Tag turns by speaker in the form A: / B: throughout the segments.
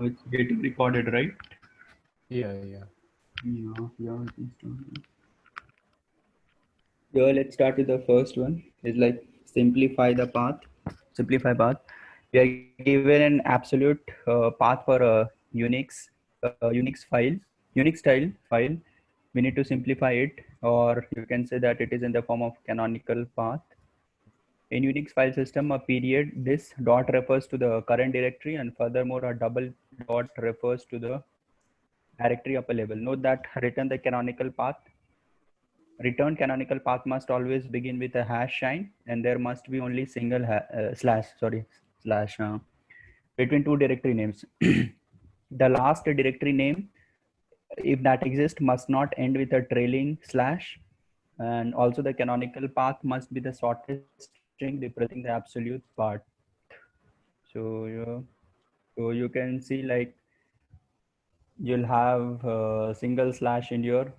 A: It's getting recorded, right?
B: Yeah.
A: Yeah, I think so. Yeah, let's start with the first one. It's like simplify the path. Simplify path. We are given an absolute path for a Unix file, Unix style file. We need to simplify it, or you can say that it is in the form of canonical path. In Unix file system, a period, this dot refers to the current directory, and furthermore, a double dot refers to the directory upper level. Note that return the canonical path. Return canonical path must always begin with a hash sign, and there must be only single slash between two directory names. The last directory name, if that exists, must not end with a trailing slash, and also the canonical path must be the shortest string representing the absolute part. So you can see like you'll have a single slash in your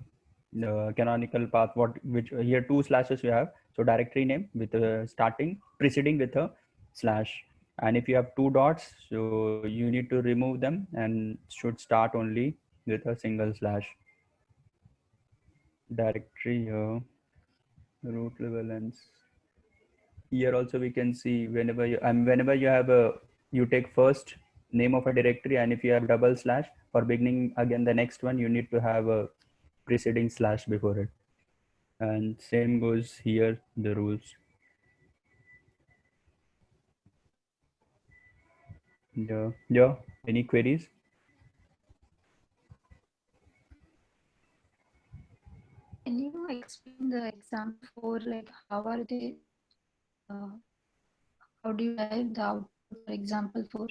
A: canonical path, which here two slashes you have. So directory name with a starting preceding with a slash, and if you have two dots, so you need to remove them and should start only with a single slash. Directory root level, and here also we can see whenever you have a, you take first name of a directory, and if you have double slash for beginning again the next one, you need to have a preceding slash before it. And same goes here, the rules. Yeah, any queries?
C: Can you explain the example for like how are they? How do you derive the output for example for?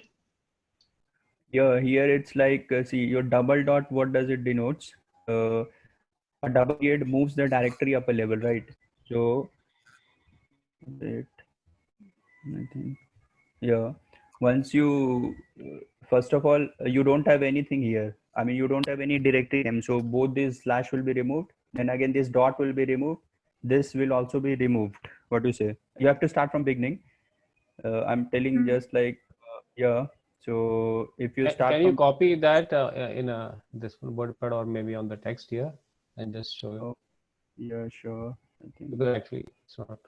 A: Yeah, here it's like see your double dot, what does it denotes? A double period moves the directory up a level, right? So it, I think, yeah, once you first of all you don't have anything here. I mean, you don't have any directory name, so both these slash will be removed, then again this dot will be removed, this will also be removed. What do you say? You have to start from beginning. I'm telling just like yeah. So if you start
B: Can you
A: from,
B: copy that in this WordPad or maybe on the text here and just show it?
A: oh, yeah, sure, I think
B: Because actually it's not.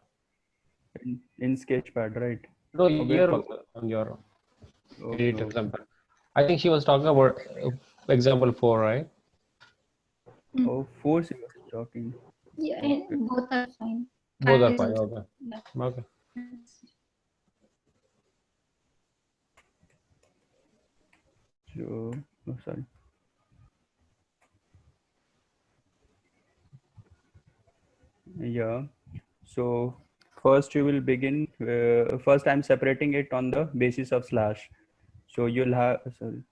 A: in Sketchpad, right?
B: No,
A: Where
B: here also on your edit
A: okay.
B: example. I think she was talking about example 4, right?
A: Oh, force you are talking.
C: Yeah,
A: Okay.
C: both are fine.
B: Both are
C: File is
B: fine.
C: also,
B: Okay.
C: yeah.
B: Okay.
A: So, oh, sorry. Yeah. So first you will begin. First, I'm separating it on the basis of slash. So you'll have sorry.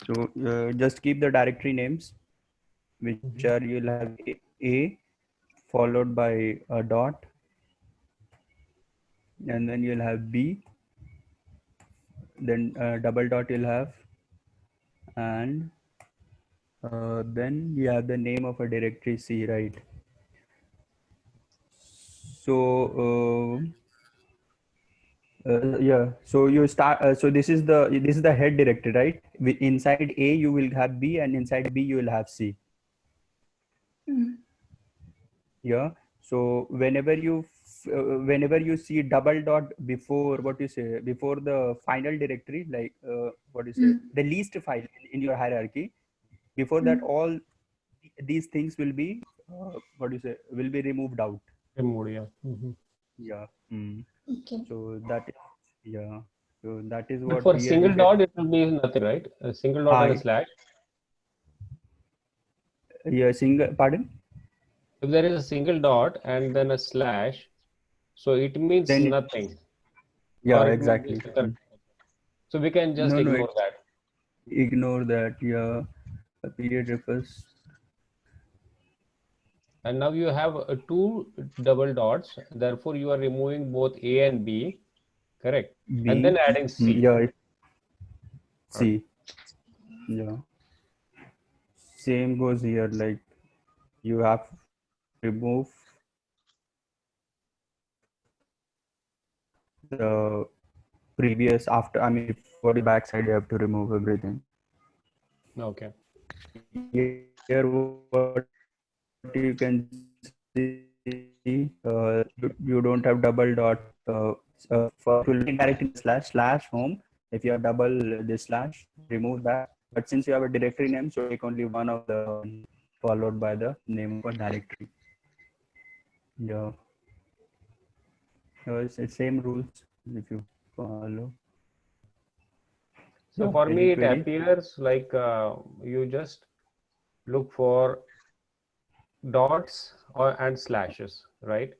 A: So just keep the directory names, which are you'll have a followed by a dot, and then you'll have b, then double dot you'll have, and then you have the name of a directory C, right? So yeah, so you start so this is the head directory, right? Inside A you will have B, and inside B you will have C. Yeah, so whenever you see double dot before, what you say, before the final directory, like what you say, the least file in your hierarchy, before that all these things will be what you say, will be removed out.
B: Removed, yeah.
A: Yeah. Mm.
C: Okay.
A: So that is, yeah, so that is
B: But
A: what
B: for a
A: here you
B: single
A: get.
B: dot, it will be nothing, right? A single dot and a slash.
A: Yeah, single, pardon?
B: If there is a single dot and then a slash, so it means
A: Then it,
B: nothing.
A: yeah,
B: Or it means
A: exactly.
B: the correct. So we can just
A: No,
B: ignore
A: it's
B: that.
A: ignore that. Yeah, a period refers.
B: And now you have two double dots. Therefore, you are removing both A and B, correct? And
A: B.
B: then adding C.
A: Yeah,
B: Okay.
A: C. Yeah. Same goes here. Like you have to remove the previous after. I mean, for the backside, you have to remove everything.
B: Okay.
A: Here, what you can see, you don't have double dot. For to indirect in slash home, if you have double this slash, remove that. But since you have a directory name, so take only one of the followed by the name of a directory. Yeah. It's same rules if you follow.
B: So
A: Yeah,
B: for
A: any
B: me, it
A: queries?
B: appears like you just look for dots and slashes, right?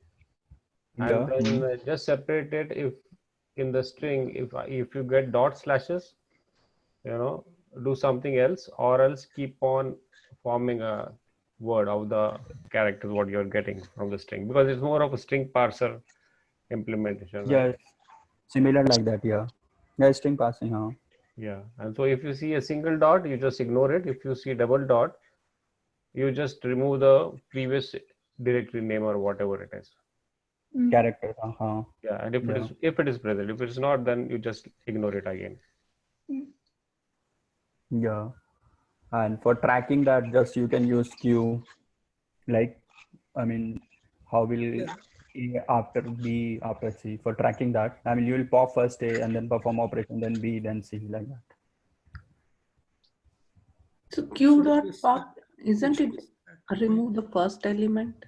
B: And
A: Yeah.
B: then just separate it if in the string, if you get dot slashes, do something else, or else keep on forming a word of the characters what you're getting from the string, because it's more of a string parser implementation, right?
A: Yeah, similar like that. Yeah. Yeah, string passing. Huh.
B: Yeah. And so if you see a single dot, you just ignore it. If you see double dot, you just remove the previous directory name or whatever it is.
A: Character. Uh-huh.
B: Yeah. And if
A: Yeah.
B: it is present, if it's not, then you just ignore it again.
A: Yeah. And for tracking that, just you can use queue. Like, I mean, how will A after B after C for tracking that? I mean, you will pop first A and then perform operation, then B, then C, like that.
D: So q dot pop, isn't it remove the first element?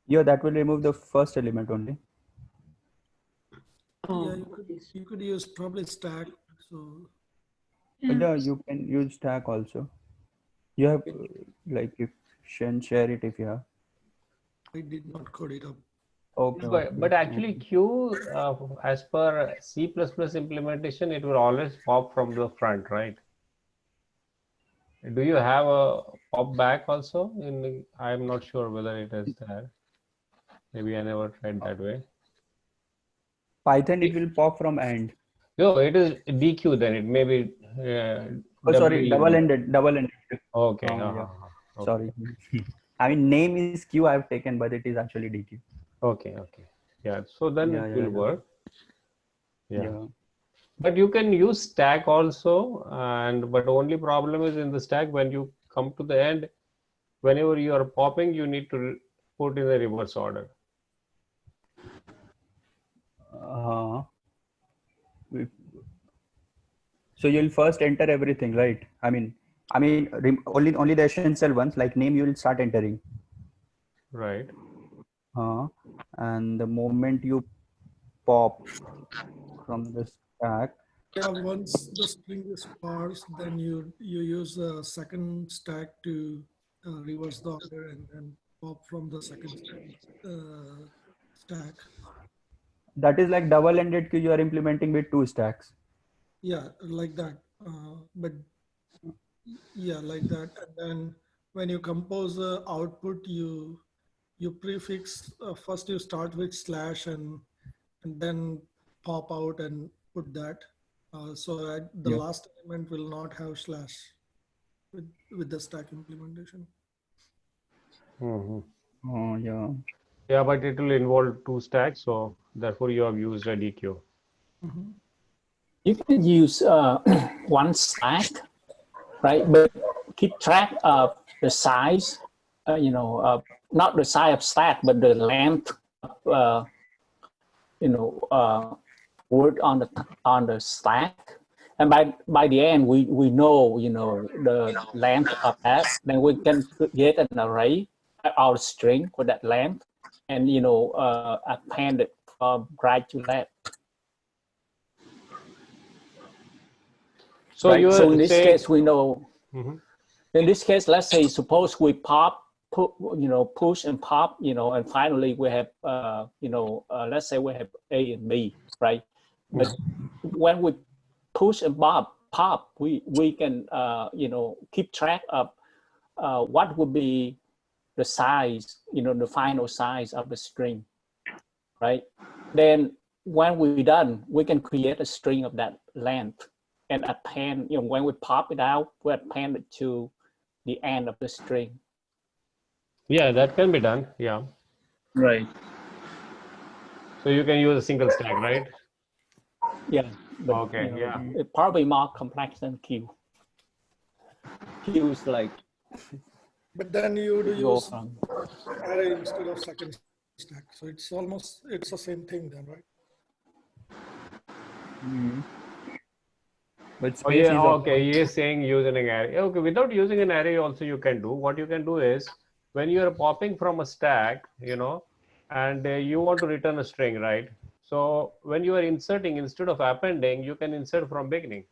A: Yeah, that will remove the first element only.
D: Oh,
E: Yeah, you could use probably stack. So
A: Yeah, you can use stack also. You have like you can share it if you have.
E: I did not code it up.
A: Okay.
B: But actually Q, as per C++ implementation, it will always pop from the front, right? Do you have a pop back also? I'm not sure whether it is there. Maybe I never tried that way.
A: Python, it will pop from end.
B: No, it is DQ then. It may be
A: Oh, sorry,
B: WE.
A: double-ended.
B: Okay.
A: Yeah.
B: Okay.
A: Sorry. I mean, name is Q I've taken, but it is actually DQ.
B: Okay. Yeah. So then
A: Yeah,
B: it will work.
A: Yeah.
B: But you can use stack also, but only problem is in the stack when you come to the end, whenever you are popping, you need to put in the reverse order.
A: So you'll first enter everything, right? I mean, only the essential ones like name you will start entering.
B: Right.
A: And the moment you pop from the stack.
E: Yeah, once the string is parsed, then you use a second stack to reverse the order and then pop from the second stack.
A: That is like double-ended queue you are implementing with two stacks.
E: Yeah, like that. But yeah, like that. And then when you compose the output, you prefix first you start with slash and then pop out and put that. So that the last element will not have slash with the stack implementation.
A: Oh, yeah.
B: Yeah, but it will involve two stacks, so therefore you have used a DQ.
F: You can use one stack, right? But keep track of the size, not the size of stack, but the length of, word on the stack. And by the end, we know, the length of that. Then we can create an array, our string for that length, and, append it from right to left.
B: So
F: right?
B: you
F: So in this case, we know. In this case, let's say, suppose we push and pop, and finally we have, let's say we have A and B, right? But when we push and pop, we can, keep track of what would be the size, the final size of the string, right? Then when we're done, we can create a string of that length and append, when we pop it out, we append it to the end of the string.
B: Yeah, that can be done. Yeah.
F: Right.
B: So you can use a single stack, right?
F: Yeah, but
B: Okay, yeah.
F: it's probably more complex than Q. Q is like
E: But then you do
F: go
E: use
F: from
E: array instead of second stack. So it's the same thing then, right?
A: But
B: Oh
A: space
B: yeah,
A: is
B: okay. He is saying using an array. Okay, without using an array also you can do. What you can do is when you are popping from a stack, and you want to return a string, right? So when you are inserting, instead of appending, you can insert from beginning.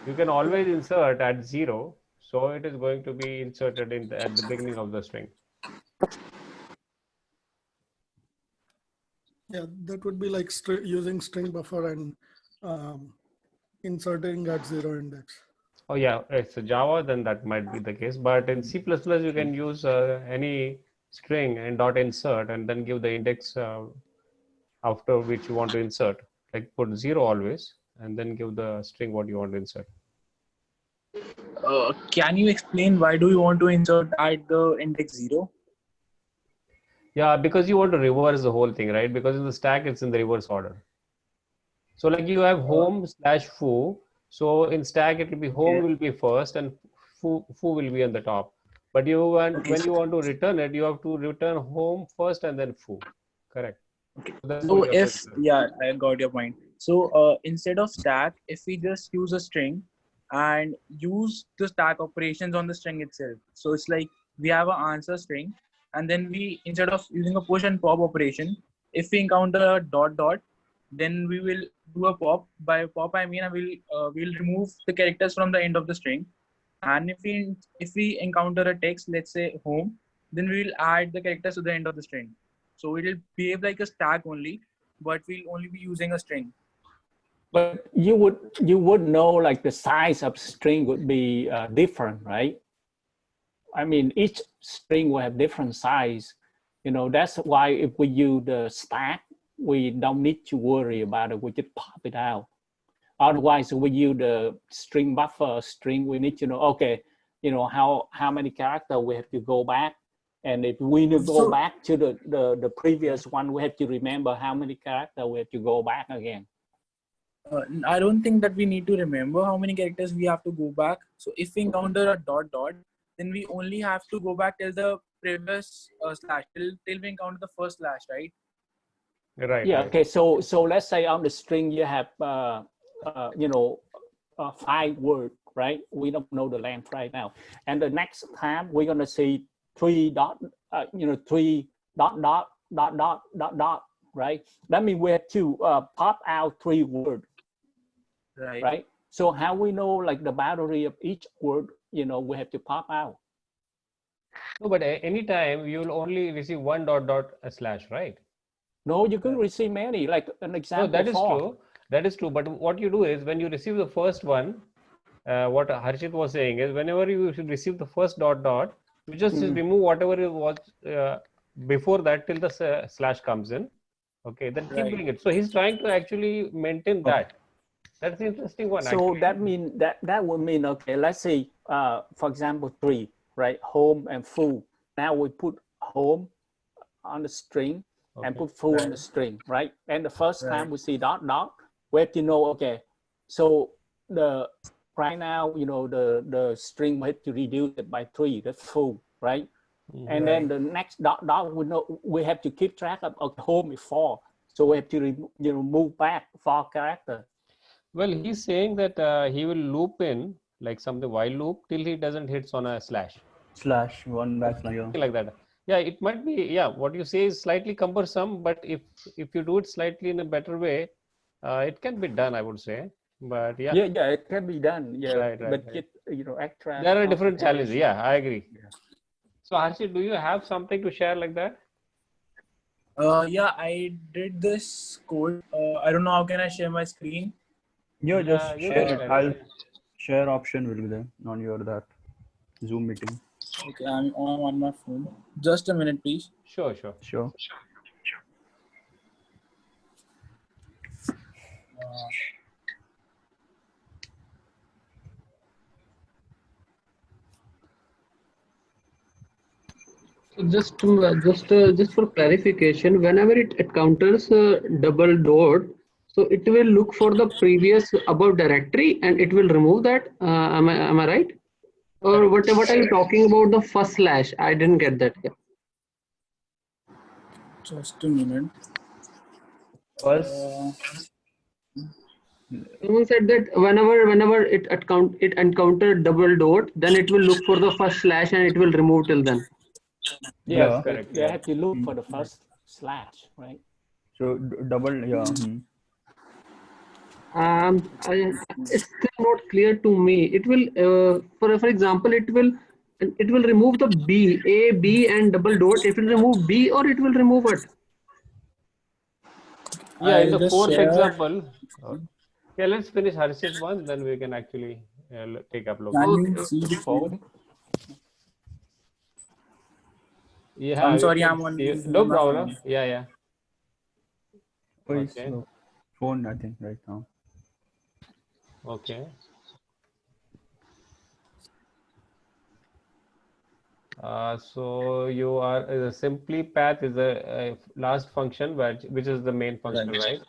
B: You can always insert at 0. So it is going to be inserted at the beginning of the string.
E: Yeah, that would be like using string buffer and inserting at 0 index.
B: Oh yeah, it's a Java, then that might be the case. But in C++, you can use any string and dot insert and then give the index after which you want to insert. Like put 0 always and then give the string what you want to insert.
G: Can you explain why do you want to insert at the index 0?
B: Yeah, because you want to reverse the whole thing, right? Because in the stack, it's in the reverse order. So like you have home/foo. So in stack, it will be home will be first and foo will be on the top. But when you want to return it, you have to return home first and then foo. Correct.
G: Okay.
B: So that's
G: So
B: what you have
G: if,
B: to return.
G: yeah, I got your point. So instead of stack, if we just use a string and use the stack operations on the string itself. So it's like we have an answer string, and then we, instead of using a push and pop operation, if we encounter a dot dot, then we will do a pop. By pop, I mean we'll remove the characters from the end of the string. And if we encounter a text, let's say home, then we will add the characters to the end of the string. So it will behave like a stack only, but we'll only be using a string.
F: But you would know like the size of string would be different, right? I mean, each string will have different size. That's why if we use the stack, we don't need to worry about it. We just pop it out. Otherwise, we use the string buffer string. We need to know, okay, how many characters we have to go back. And if we need to go back to the previous one, we have to remember how many characters we have to go back again.
G: I don't think that we need to remember how many characters we have to go back. So if we encounter a dot dot, then we only have to go back till the previous slash, till we encounter the first slash, right?
B: Right.
F: Yeah.
B: Right.
F: Okay. So let's say on the string you have 5 words, right? We don't know the length right now, and the next time we're gonna see 3 dot, 3 dot dot dot dot dot dot, right? That means we have to pop out 3 words, right? So how we know like the boundary of each word, we have to pop out.
B: No, but anytime you will only receive one dot dot a slash, right?
F: No, you can receive many, like an example.
B: No, that is
F: 4.
B: true. That is true. But what you do is when you receive the first one, what Harshit was saying is whenever you should receive the first dot dot, you just remove whatever it was before that till the slash comes in. Okay, then keep doing it. So he's trying to actually maintain that. That's the interesting one.
F: So
B: actually.
F: that would mean, okay, let's say, for example, 3, right? Home and foo. Now we put home on the string and put foo on the string, right? And the first time we see dot dot, we have to know, okay, so right now, the string we have to reduce it by 3, that's foo, right? And then the next dot dot, we have to keep track of home is 4. So we have to move back 4 characters.
B: Well, he's saying that he will loop in like something while loop till he doesn't hits on a slash.
A: Slash one backslash.
B: Something like that. Yeah, it might be. Yeah, what you say is slightly cumbersome, but if you do it slightly in a better way, it can be done, I would say. But yeah,
F: it can be done. Yeah,
B: right.
F: but extra.
B: There are different challenges. Yeah, I agree. Yeah. So Harshit, do you have something to share like that?
G: Yeah, I did this code. I don't know how can I share my screen.
A: Yeah, just share it. I'll
B: it.
A: share option will be there on your Zoom meeting.
G: Okay, I'm on my phone. Just a minute, please.
B: Sure.
H: So just for clarification, whenever it encounters a double dot, so it will look for the previous above directory and it will remove that. Am I right? Or what are you talking about the first slash? I didn't get that. Yeah.
G: Just a minute.
A: First,
H: Someone said that whenever it encounter double dot, then it will look for the first slash and it will remove till then.
B: Yes,
A: yeah.
B: correct.
F: You
B: Yeah.
F: have to look
A: Mm.
F: for the first slash, right?
A: So double, yeah.
H: It's still not clear to me. It will, for example, it will remove the B, A, B, and double dot. It will remove B, or it will remove it.
B: Yeah, in
G: I'll
B: the
G: just
B: fourth
G: share.
B: example, yeah, let's finish Harshit one, then we can actually take up local.
G: Can you
H: Okay.
G: see the code?
B: Yeah,
G: I'm
B: we
G: sorry,
B: can
G: I'm on
B: see.
G: using
B: No
G: my
B: problem.
G: phone.
B: Yeah, yeah.
A: Oh, it's
B: Okay.
A: phone, I think, right now.
B: Okay. So you are the simply path is the last function, which is the main function, right?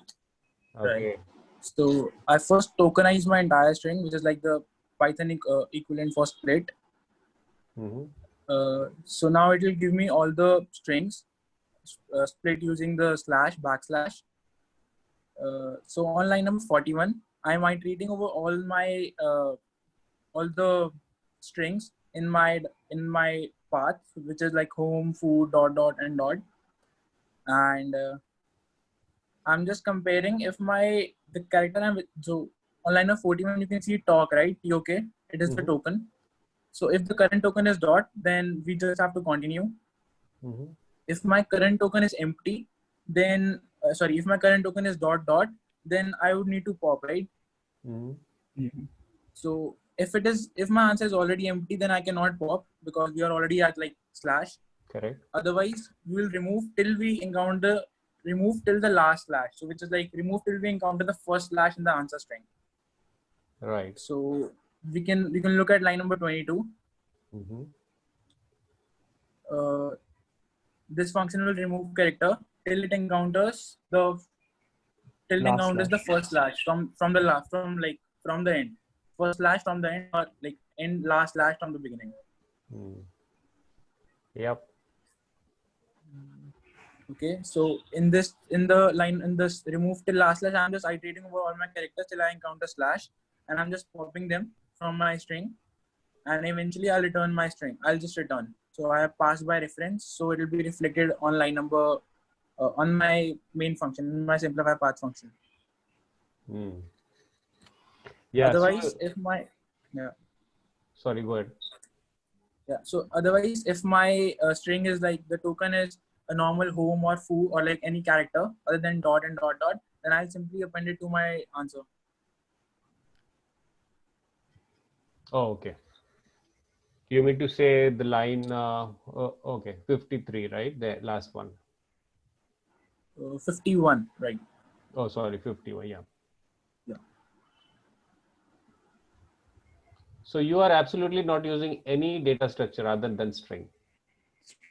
B: Okay.
G: Right. So I first tokenize my entire string, which is like the Python equivalent for split.
B: Mm-hmm.
G: So now it will give me all the strings split using the slash backslash. So on line number 41, I'm iterating over all the strings in my path, which is like home, food, dot dot and dot, and I'm just comparing if the character so on line of 41 you can see talk, right? TOK, it is the
B: Mm-hmm.
G: token. So if the current token is dot, then we just have to continue.
B: Mm-hmm.
G: If my current token is empty, then if my current token is dot dot, then I would need to pop, right?
B: Mm-hmm.
G: So if my answer is already empty, then I cannot pop because we are already at like slash.
B: Correct.
G: Otherwise, we will remove till the last slash. So which is like remove till we encounter the first slash in the answer string.
B: Right.
G: So we can look at line number 22.
B: Mm-hmm.
G: This function will remove character till it encounters the first slash from the end. First slash from the end, or like end last slash from the beginning.
B: Yep.
G: Okay, so in this remove till last slash, I'm just iterating over all my characters till I encounter slash, and I'm just popping them from my string, and eventually I'll return my string. I'll just return. So I have passed by reference, so it will be reflected on line number on my main function, my simplify path function.
B: Yeah.
G: Otherwise,
B: so, sorry, go ahead.
G: Yeah. So otherwise, if my string is like the token is a normal home or foo or like any character other than dot and dot dot, then I'll simply append it to my answer.
B: Oh, okay. You mean to say the line, okay, 53, right? The last one.
G: 51, right?
B: Oh, sorry, 51, yeah.
G: Yeah.
B: So you are absolutely not using any data structure other than string.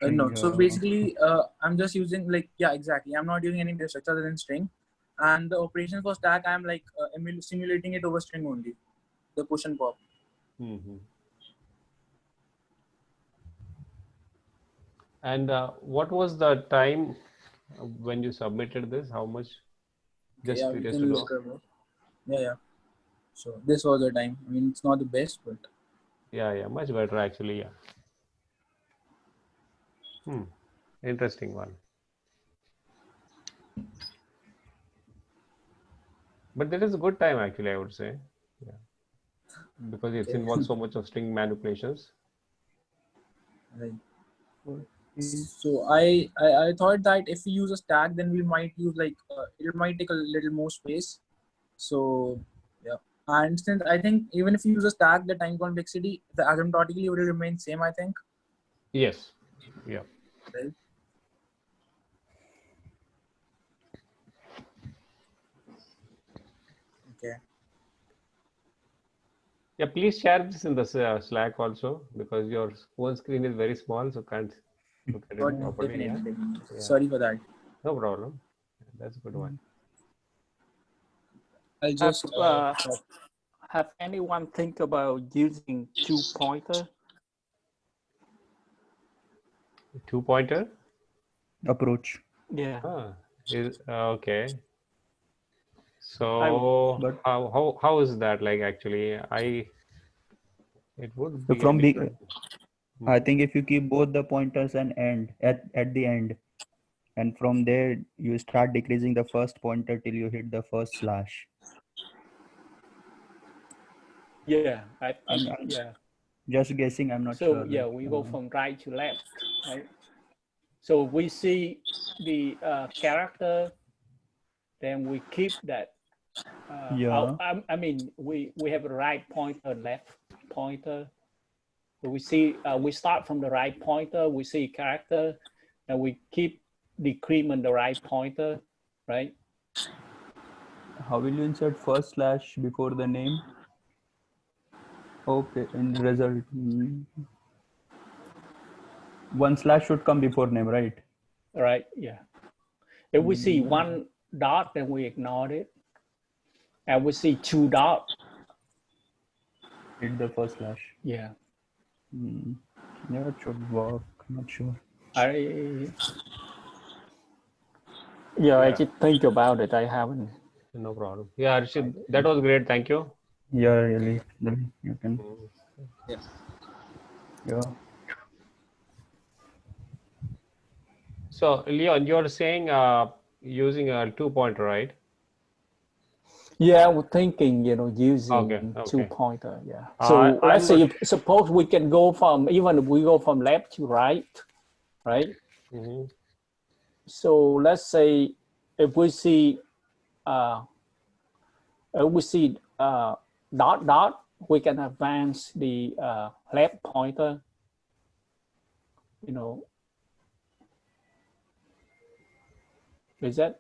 G: No. So basically, I'm just using exactly. I'm not using any data structure other than string. And the operation for stack, I'm like simulating it over string only, the push and pop.
B: Mm-hmm. And what was the time when you submitted this? How much? Just
G: yeah,
B: curious to know.
G: Yeah. So this was the time. I mean, it's not the best, but
B: yeah, much better actually. Yeah. Interesting one. But that is a good time actually, I would say. Yeah. Because it's involved so much of string manipulations.
G: Right. So I thought that if we use a stack, then we might use it might take a little more space. So yeah, and since I think even if you use a stack, the time complexity, the asymptotically will remain same, I think.
B: Yes. Yeah.
G: Right. Okay.
B: Yeah, please share this in the Slack also, because your phone screen is very small, so can't look at
G: Got
B: it properly. Yeah.
G: definitely.
B: Yeah.
G: Sorry for that.
B: No problem. That's a good one.
G: I'll
F: Have,
G: just
F: have anyone think about using 2-pointer?
B: 2-pointer?
A: Approach.
F: Yeah.
B: Okay. So
A: But
B: how is that like actually? It would be a
A: from big,
B: different.
A: I think if you keep both the pointers and end at the end, and from there you start decreasing the first pointer till you hit the first slash.
F: Yeah, I think,
A: I'm
F: yeah.
A: just guessing. I'm not
F: So
A: sure.
F: yeah,
A: Like,
F: we go from right to left, right? So we see the character, then we keep that.
A: yeah.
F: I mean, we have a right pointer, left pointer. So we see, we start from the right pointer, we see character, and we keep decrement the right pointer, right?
A: How will you insert first slash before the name? Okay, in result, one slash should come before name, right?
F: Right, yeah. If we see one dot, then we ignore it. And we see 2 dots.
A: Hit the first slash.
F: Yeah.
A: Yeah, it should work. I'm not sure.
F: I did think about it. I haven't.
B: No problem. Yeah, Arshid, that was great. Thank you.
A: Yeah, really. You can.
G: Yes.
A: Yeah.
B: So Leon, you're saying using a 2-pointer, right?
F: Yeah, we're thinking, using
B: Okay.
F: 2-pointer. Yeah. So let's say, suppose we can go from, even if we go from left to right, right?
B: Mm-hmm.
F: So let's say if we see dot dot, we can advance the left pointer. Is that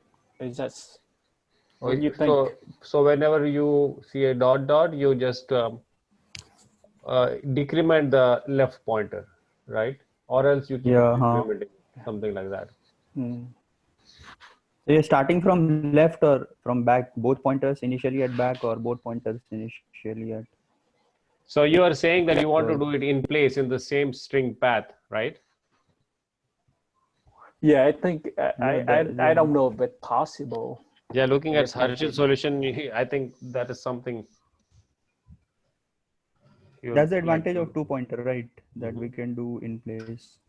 F: what you think?
B: So whenever you see a dot dot, you just decrement the left pointer, right? Or else you keep decrementing, something like that.
A: So you're starting from left or from back? Both pointers initially at back or both pointers initially at?
B: So you are saying that you want to do it in place in the same string path, right?
F: Yeah, I think I don't know if it's possible.
B: Yeah, looking at Harshit's solution, I think that is something.
A: That's the advantage of 2-pointer, right? That we can do in place.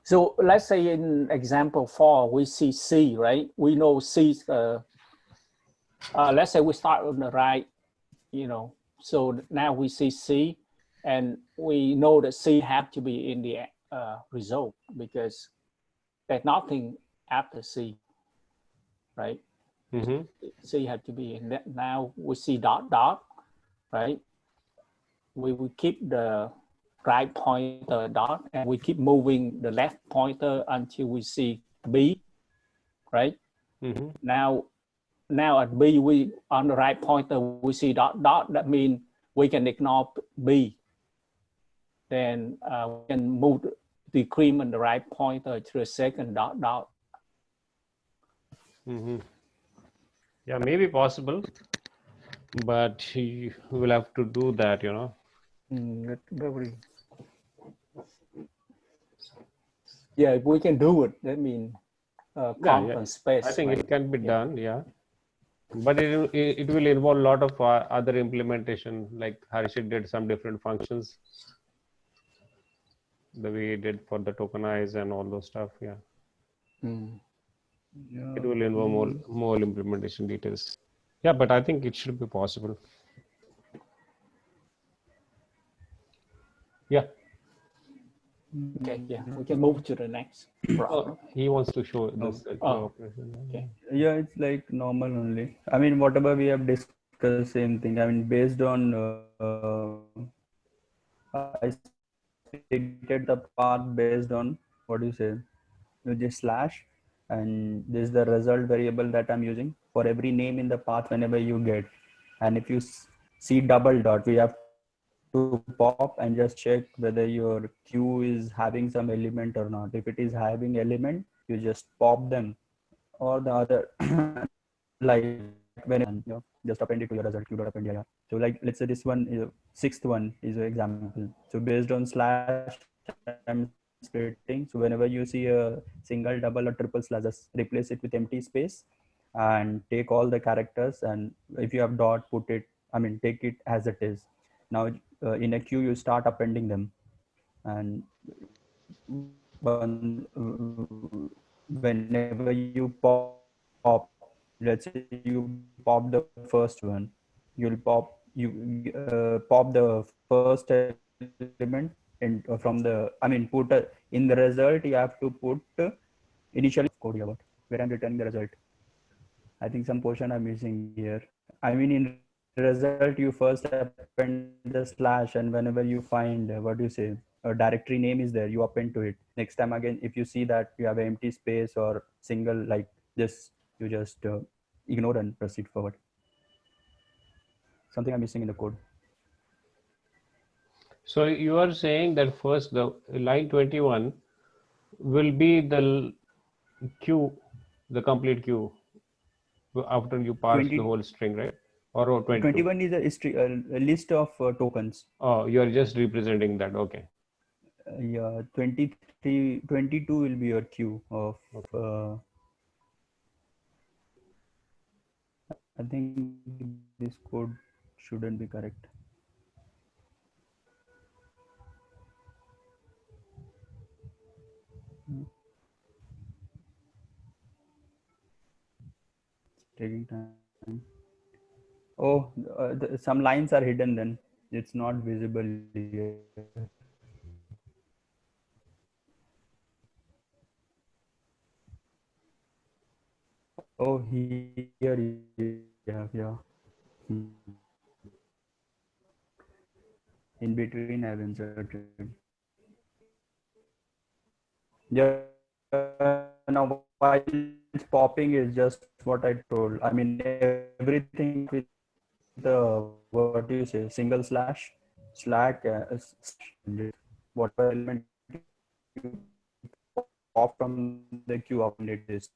F: So let's say in example 4, we see C, right? We know C. Let's say we start on the right, So now we see C, and we know that C have to be in the result because there's nothing after C, right? C have to be in that. Now we see dot dot, right? We will keep the right pointer dot, and we keep moving the left pointer until we see B, right? Now at B, we on the right pointer, we see dot dot. That means we can ignore B. Then we can move decrement the right pointer to the second dot dot.
B: Yeah, maybe possible, but you will have to do that,
F: Yeah, if we can do it, that means content space.
B: I think it can be done, yeah. But it will involve a lot of other implementation, like Harshit did some different functions, the way he did for the tokenize and all those stuff, yeah. It will involve more implementation details. Yeah, but I think it should be possible. Yeah.
F: Okay, yeah, we can move to the next problem.
B: He wants to show this.
F: Okay.
A: Yeah, it's like normal only. I mean, whatever we have discussed, same thing. I mean, based on I stated the path based on what do you say? You just slash, and this is the result variable that I'm using for every name in the path whenever you get. And if you see double dot, we have to to pop and just check whether your queue is having some element or not. If it is having element, you just pop them, or the other like when just append it to your result queue.append. Yeah. So like let's say this one is sixth one is an example. So based on slash I'm splitting. So whenever you see a single, double, or triple slash, just replace it with empty space and take all the characters, and if you have dot, put it, I mean take it as it is. Now in a queue you start appending them, and whenever you pop, let's say you pop the first one, you'll pop pop the first element in from the, I mean put in the result you have to put initial code about where I'm returning the result. I think some portion I'm missing here. I mean in result you first append the slash, and whenever you find what do you say, a directory name is there, you append to it. Next time again, if you see that you have an empty space or single like this, you just ignore and proceed forward. Something I'm missing in the code.
B: So you are saying that first the line 21 will be the queue, the complete queue after you parse
A: 20,
B: the whole string, right? Or 22?
A: 21 is a list of tokens.
B: Oh, you are just representing that. Okay.
A: Yeah, 23, 22 will be your queue of. I think this code shouldn't be correct. Taking time. Oh, some lines are hidden then. It's not visible here. Oh, here, yeah. In between I've inserted. Yeah, now while it's popping is just what I told. I mean, everything with the, what do you say, single slash, whatever element you pop from the queue up and it is.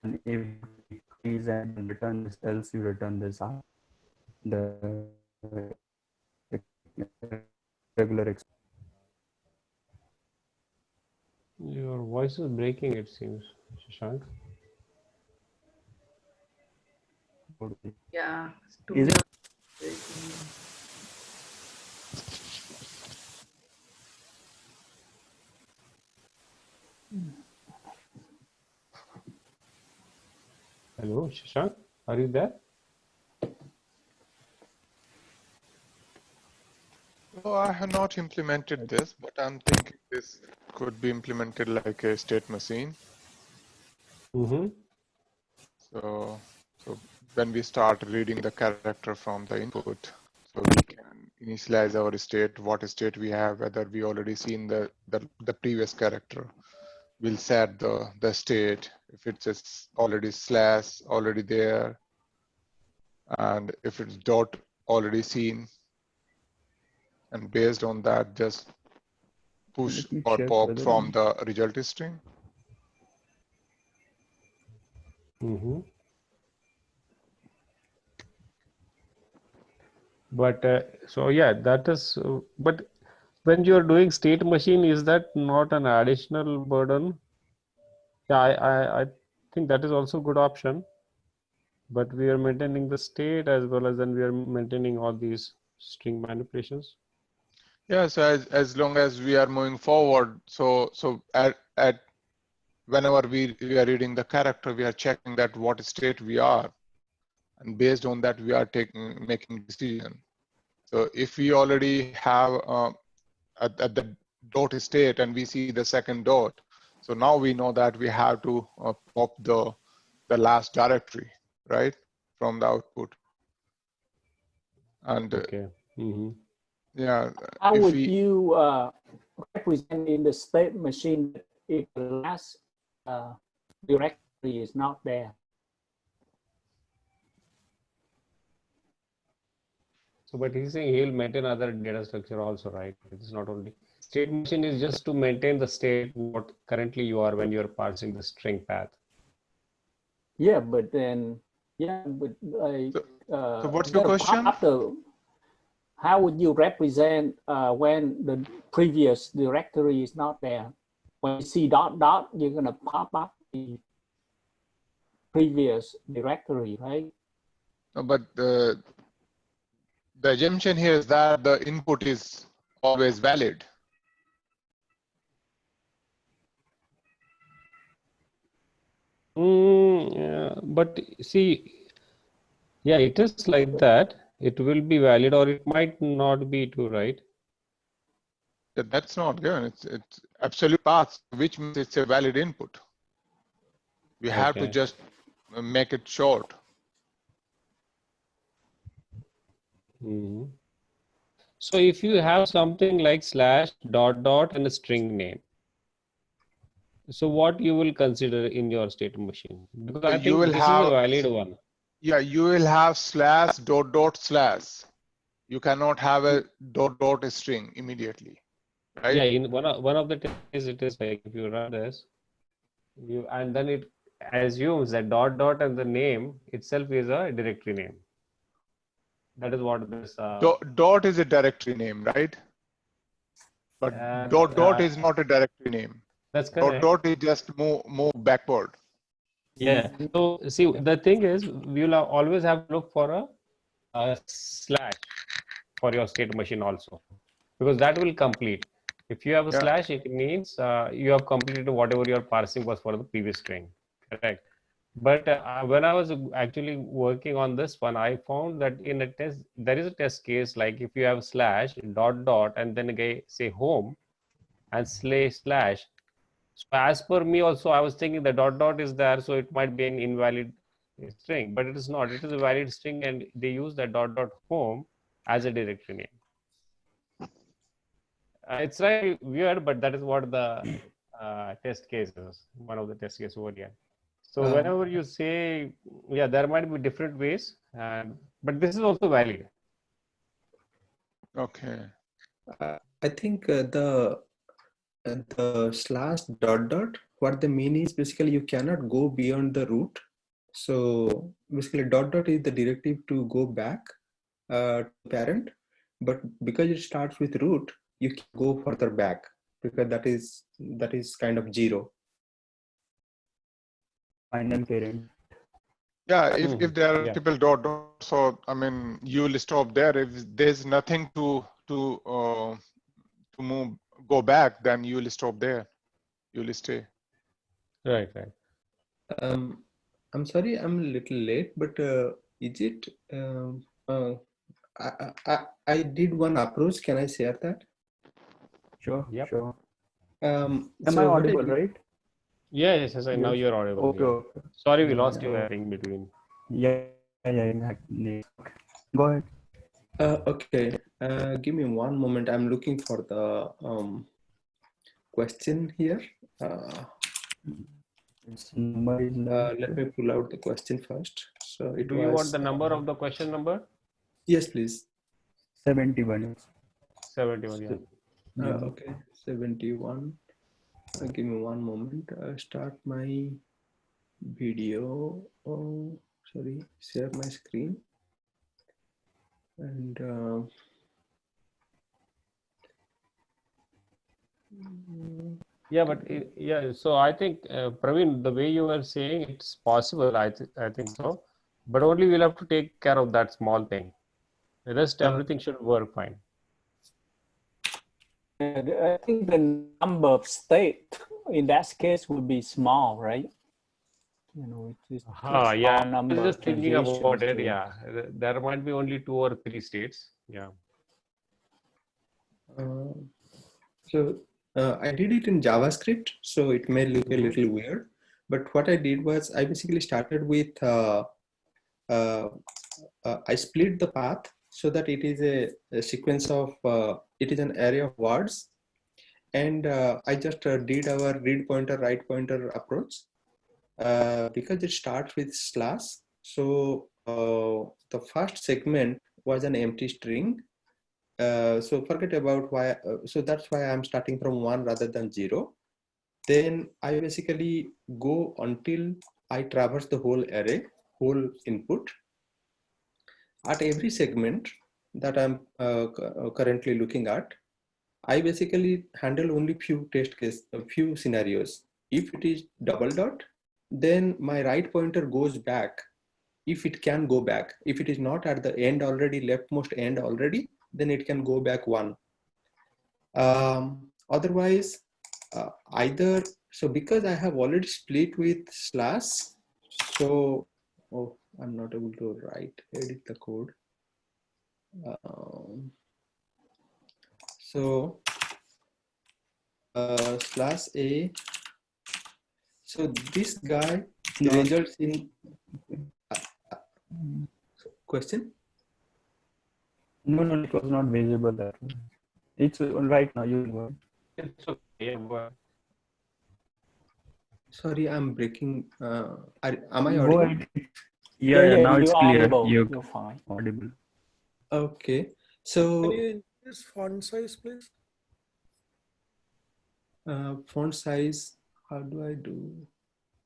A: And if it is and return this, else you return this, the regular.
B: Your voice is breaking, it seems, Shashank.
D: Yeah.
A: Is it?
B: Hello, Shashank, are you there?
I: No, I have not implemented this, but I'm thinking this could be implemented like a state machine.
B: Mm-hmm.
I: So when we start reading the character from the input, so we can initialize our state, what state we have, whether we already seen the previous character. We'll set the state, if it's already slash already there, and if it's dot already seen, and based on that, just push or pop from the result string.
B: Mm-hmm. But so yeah, that is. But when you are doing state machine, is that not an additional burden? Yeah, I think that is also a good option. But we are maintaining the state as well as then we are maintaining all these string manipulations.
I: Yeah, so as long as we are moving forward, so at whenever we are reading the character, we are checking that what state we are, and based on that we are making decision. So if we already have at the dot state and we see the second dot, so now we know that we have to pop the last directory, right, from the output. And
B: okay. Mm-hmm.
I: Yeah,
F: how would you represent in the state machine if the last directory is not there?
B: So, but he's saying he'll maintain other data structure also, right? It's not only state machine is just to maintain the state what currently you are when you're parsing the string path.
F: Yeah, but then, yeah, but
I: So what's your question?
F: After, how would you represent when the previous directory is not there? When you see dot dot, you're gonna pop up the previous directory, right?
I: No, but the assumption here is that the input is always valid.
B: Yeah, but see, yeah, it is like that. It will be valid or it might not be too, right?
I: That's not given. It's absolute path, which means it's a valid input. We have to
B: Okay.
I: just make it short.
B: So if you have something like slash dot dot and a string name, so what you will consider in your state machine? Because I
I: You
B: think
I: will
B: this is
I: have
B: a valid one.
I: Yeah, you will have slash dot dot slash. You cannot have a dot dot string immediately, right?
B: Yeah, in one of the tests it is like if you run this, and then it assumes that dot dot and the name itself is a directory name. That is what this
I: Dot is a directory name, right? But dot dot is not a directory name.
B: That's
I: Dot
B: correct.
I: dot is just move backward.
B: Yeah. So see, the thing is, we'll always have to look for a slash for your state machine also, because that will complete. If you have a
I: Yeah.
B: slash, it means you have completed whatever your parsing was for the previous string. Correct. But when I was actually working on this one, I found that in a test, there is a test case like if you have slash dot dot and then again say home and slash. So as per me also, I was thinking the dot dot is there, so it might be an invalid string, but it is not. It is a valid string, and they use the dot dot home as a directory name. It's right weird, but that is what the test case is. One of the test cases over here. So whenever you say, yeah, there might be different ways, but this is also valid.
I: Okay.
J: I think the slash dot dot, what they mean is basically you cannot go beyond the root. So basically dot dot is the directive to go back to parent, but because it starts with root, you can go further back because that is kind of zero.
A: Final parent.
I: Yeah, if there are multiple dot dots, so I mean you will stop there. If there's nothing to move, go back, then you will stop there. You will stay.
B: Right.
J: I'm sorry, I'm a little late, but is it? I did one approach. Can I share that?
A: Sure.
B: Yep.
A: Sure.
J: Am
A: I audible, right?
B: Yes. Now you're audible.
A: Okay.
B: Yeah.
A: Okay.
B: Sorry, we lost you in between.
A: Yeah. Exactly. Go ahead.
J: Okay. Give me one moment. I'm looking for the question here. Let me pull out the question first. So it
B: Do
J: was,
B: you want the number of the question number?
J: Yes, please.
A: 71.
B: 71. Yeah.
J: Okay. 71. Give me one moment. Start my video. Oh, sorry. Share my screen. And
B: yeah, but yeah. So I think Praveen, the way you were saying it's possible. I think so, but only we'll have to take care of that small thing. The rest, everything should work fine.
F: I think the number of state in that case would be small, right? You know, it's
B: Yeah. I
F: number
B: was just thinking about it.
F: to...
B: Yeah, there might be only 2 or 3 states. Yeah.
J: So I did it in JavaScript, so it may look a little weird. But what I did was I basically started with I split the path so that it is a sequence of it is an array of words, and I just did our read pointer, write pointer approach because it starts with slash. So the first segment was an empty string. So forget about why. So that's why I'm starting from 1 rather than 0. Then I basically go until I traverse the whole array, whole input. At every segment that I'm currently looking at, I basically handle only few test case, a few scenarios. If it is double dot, then my right pointer goes back. If it can go back, if it is not at the end already, leftmost end already, then it can go back 1. Otherwise, either, so because I have already split with slash, so, oh, I'm not able to edit the code. So slash a, so this guy results in question.
A: No, it was not visible there. It's right now. You go.
B: It's okay. Yeah, go ahead.
J: Sorry, I'm breaking. Am I
A: Go
J: audible?
A: ahead. Yeah, now it's
F: you're
A: clear.
F: audible.
A: You're
F: You're fine.
A: audible.
J: Okay, so
E: Can you increase font size, please?
J: font size, how do I do?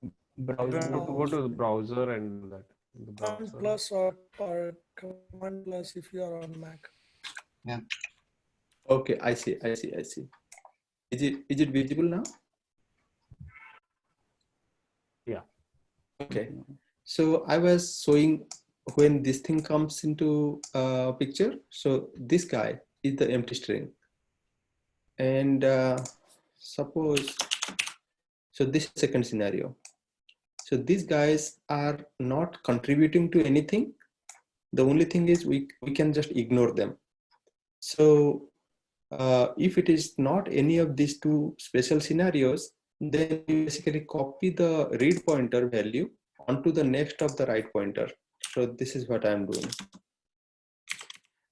B: You have to go to the browser and do that. In the
E: Command
B: browser.
E: plus or Command plus if you are on Mac.
J: Yeah. Okay, I see. Is it visible now?
B: Yeah.
J: Okay. So I was showing when this thing comes into picture. So this guy is the empty string. And suppose, so this second scenario. So these guys are not contributing to anything. The only thing is we can just ignore them. So if it is not any of these two special scenarios, then you basically copy the read pointer value onto the next of the right pointer. So this is what I'm doing.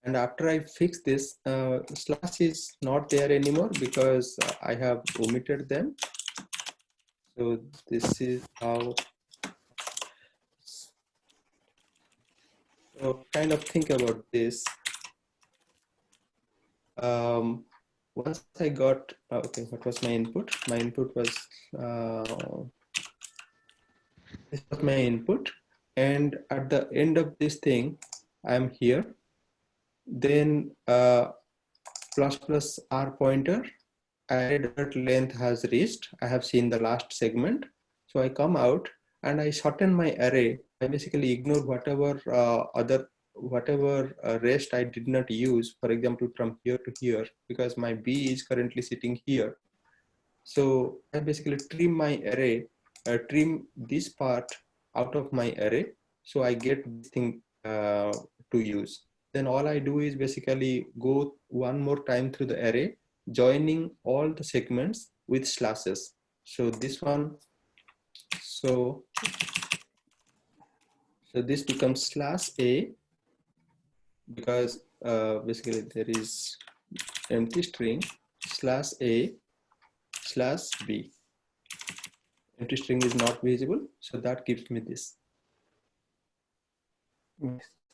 J: And after I fix this, slash is not there anymore because I have omitted them. So this is how. So kind of think about this. Once I got, okay, what was my input? My input was, this was my input. And at the end of this thing, I'm here. Then plus plus r pointer, array.length has reached. I have seen the last segment. So I come out and I shorten my array. I basically ignore whatever rest I did not use, for example, from here to here, because my B is currently sitting here. So I basically trim my array, trim this part out of my array. So I get this thing to use. Then all I do is basically go one more time through the array, joining all the segments with slashes. So this one, so this becomes slash A, because basically there is empty string slash A slash B. Empty string is not visible, so that gives me this.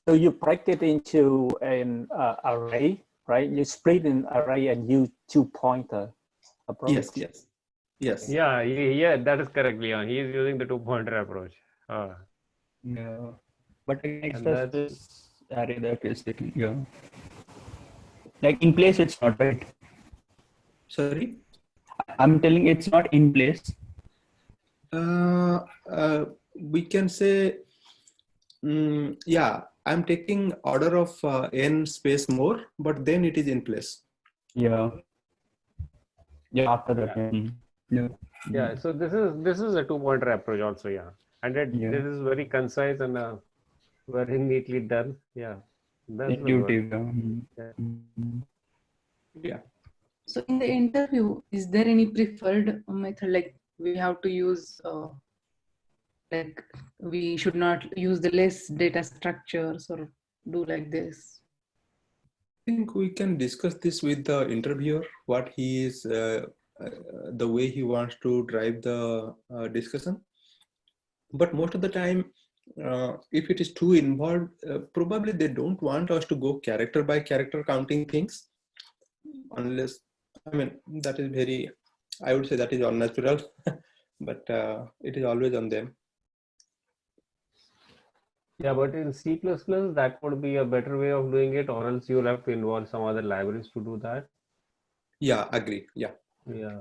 F: So you break it into an array, right? You split an array and use 2-pointer approach.
J: Yes.
B: Yeah, that is correct, Leon. He is using the 2-pointer approach.
A: Yeah, but again,
B: that
A: is array that is taking, yeah. Like in place, it's not right.
J: Sorry?
A: I'm telling it's not in place.
J: We can say, yeah, I'm taking order of n space more, but then it is in place.
A: Yeah. Yeah, after that. Yeah.
B: Yeah, so this is a 2-pointer approach also, yeah. And this is very concise and very neatly done. Yeah. That's
A: intuitive.
D: Yeah. So in the interview, is there any preferred method, like we have to use, like we should not use the less data structures or do like this?
J: I think we can discuss this with the interviewer, what he is, the way he wants to drive the discussion. But most of the time, if it is too involved, probably they don't want us to go character by character counting things, unless, I mean, that is very, I would say that is unnatural, but it is always on them.
B: Yeah, but in C++, that would be a better way of doing it, or else you'll have to involve some other libraries to do that.
J: Yeah, agree. Yeah.
B: Yeah.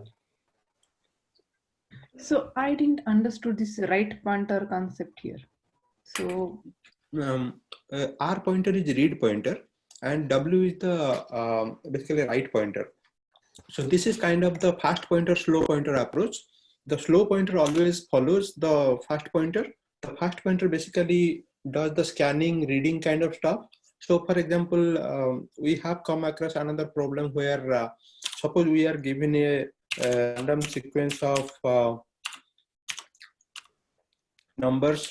D: So I didn't understood this right pointer concept here. So
J: R pointer is read pointer and W is the basically right pointer. So this is kind of the fast pointer, slow pointer approach. The slow pointer always follows the fast pointer. The fast pointer basically does the scanning, reading kind of stuff. So for example, we have come across another problem where suppose we are given a random sequence of numbers,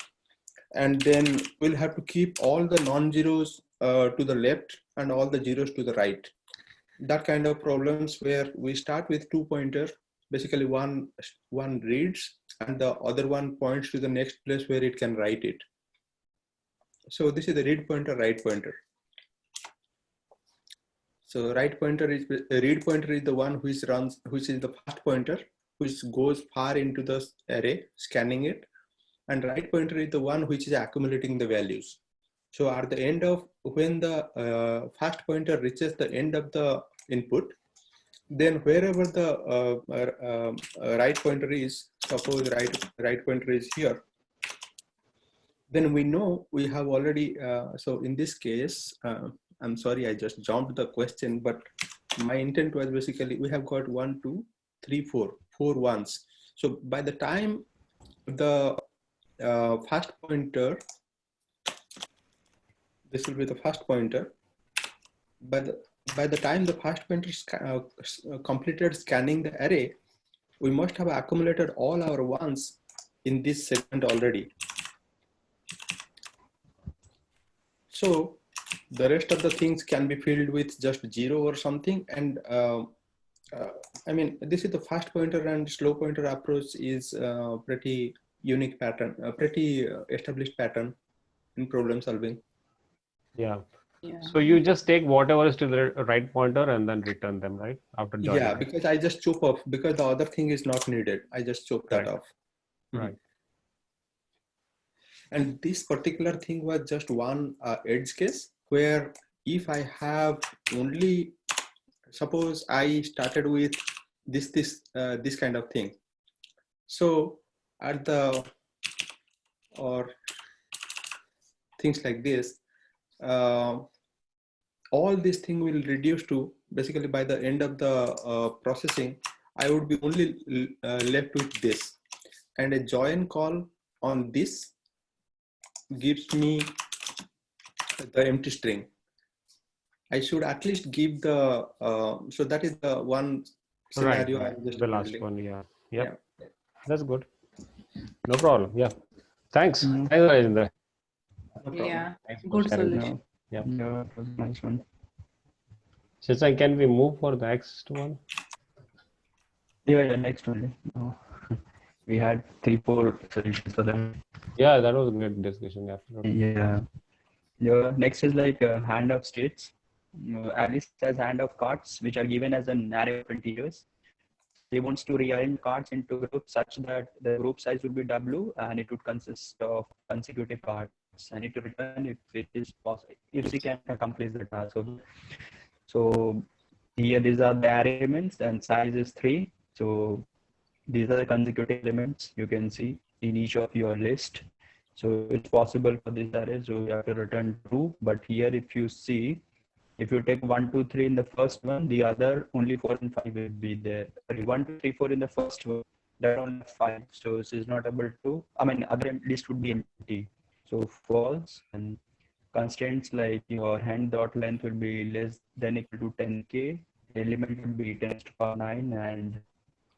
J: and then we'll have to keep all the non-zeros to the left and all the zeros to the right. That kind of problems where we start with two pointers, basically one reads and the other one points to the next place where it can write it. So this is the read pointer, right pointer. So read pointer is the one which runs, which is the fast pointer, which goes far into the array, scanning it, and right pointer is the one which is accumulating the values. So at the end of, when the fast pointer reaches the end of the input, then wherever the right pointer is, suppose right pointer is here, then we know we have already, so in this case, I'm sorry, I just jumped the question, but my intent was basically we have got 1, 2, 3, 4 ones. So by the time the fast pointer, this will be the fast pointer, but by the time the fast pointer completed scanning the array, we must have accumulated all our ones in this segment already. So the rest of the things can be filled with just 0 or something. And I mean, this is the fast pointer and slow pointer approach is a pretty unique pattern, a pretty established pattern in problem solving.
B: Yeah. So you just take whatever is to the right pointer and then return them, right? After joining.
J: Yeah, because I just chop off, because the other thing is not needed. I just chop that off.
B: Right.
J: And this particular thing was just one edge case where if I have only, suppose I started with this kind of thing. So at the, or things like this, all this thing will reduce to basically by the end of the processing, I would be only left with this, and a join call on this gives me the empty string. I should at least give the, so that is the one scenario.
B: Right.
J: I'm just
B: The last
J: handling.
B: one, yeah. Yep. Yeah. That's good. No problem. Yeah. Thanks. Thanks, Rajendra.
D: yeah,
B: Thanks for
D: good
B: sharing.
D: solution.
B: Yeah.
A: Yeah, it was a nice one.
B: Shashank, can we move for the next one?
A: Yeah, next one. No. We had 3-4 solutions for them.
B: Yeah, that was a good discussion. Absolutely.
A: Yeah. Next is like hand of states. Alice has hand of cards, which are given as an array of integers. He wants to rearrange cards into groups such that the group size would be W and it would consist of consecutive cards. I need to return if it is possible, if he can accomplish the task. So here these are the array elements and size is 3. So these are the consecutive elements you can see in each of your list. So it's possible for this array, so you have to return true. But here if you see, if you take 1, 2, 3 in the first one, the other only 4 and 5 will be there. 1, 2, 3, 4 in the first one, that only 5. So this is not able to, I mean, other list would be empty. So false, and constraints like your hand dot length will be less than equal to 10k, element will be 10 to the power 9, and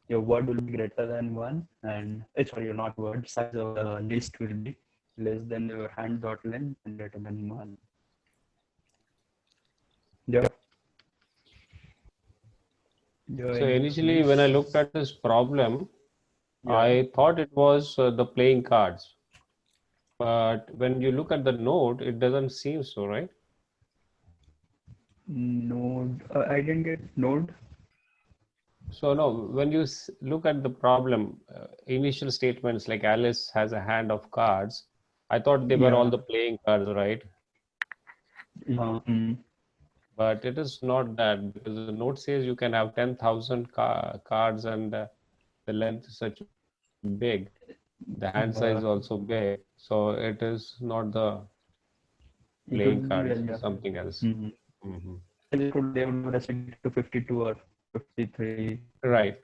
A: your word will be greater than 1, and sorry, not word, size of the list will be less than your hand dot length and greater than 1. Yeah.
B: So initially, when I looked at this problem, I thought it was the playing cards. But when you look at the node, it doesn't seem so, right?
A: Node. I didn't get node.
B: So no, when you look at the problem, initial statements like Alice has a hand of cards, I thought they were all
A: Yeah.
B: the playing cards, right?
A: Yeah.
B: But it is not that, because the note says you can have 10,000 cards and the length is such big. The hand size is also big. So it is not the
A: It
B: playing
A: would be,
B: cards,
A: yeah.
B: it's something else.
A: They would restrict it to 52 or 53.
B: Right.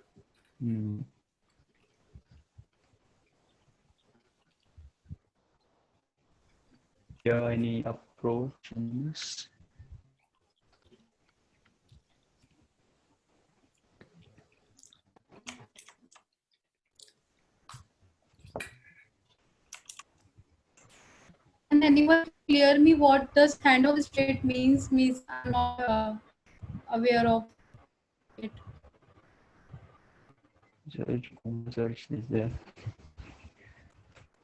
A: Yeah, any approach in this?
K: Can anyone clear me what does handoff state means? Means I'm not aware of it.
A: Search is there.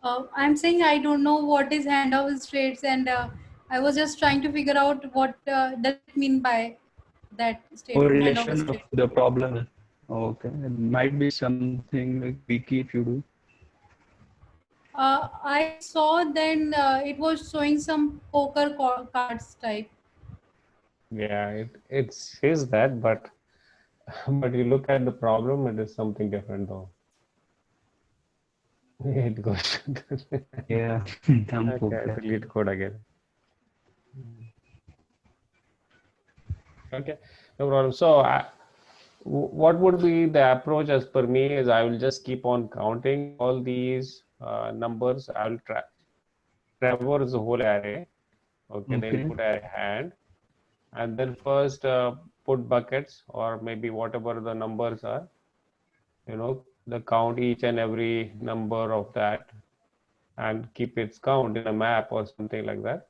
K: I'm saying I don't know what is handoff states, and I was just trying to figure out what does it mean by that statement.
A: Or
K: Handoff
A: relation of
K: state.
A: the problem. Okay, it might be something like wiki if you do.
K: I saw then it was showing some poker cards type.
B: Yeah, it says that, but you look at the problem, it is something different though. It goes.
A: Yeah.
B: Okay, delete code again. Okay, no problem. So what would be the approach as per me is I will just keep on counting all these numbers. I will traverse the whole array. Okay, the input array hand, and then first put buckets or maybe whatever the numbers are, the count each and every number of that and keep its count in a map or something like that.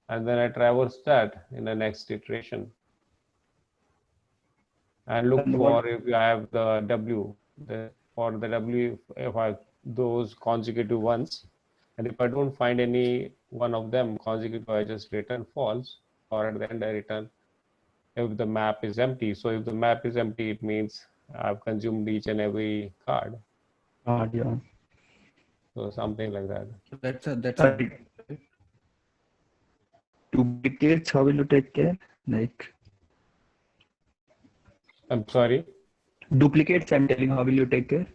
B: And then I traverse that in the next iteration. And look for if I have the W, for the W, if I have those consecutive ones. And if I don't find any one of them consecutive, I just return false, or at the end I return if the map is empty. So if the map is empty, it means I've consumed each and every card.
A: Yeah.
B: So something like that.
L: So that's a
A: duplicates. How will you take care? Like,
B: I'm sorry.
A: Duplicates. I'm telling. How will you take care?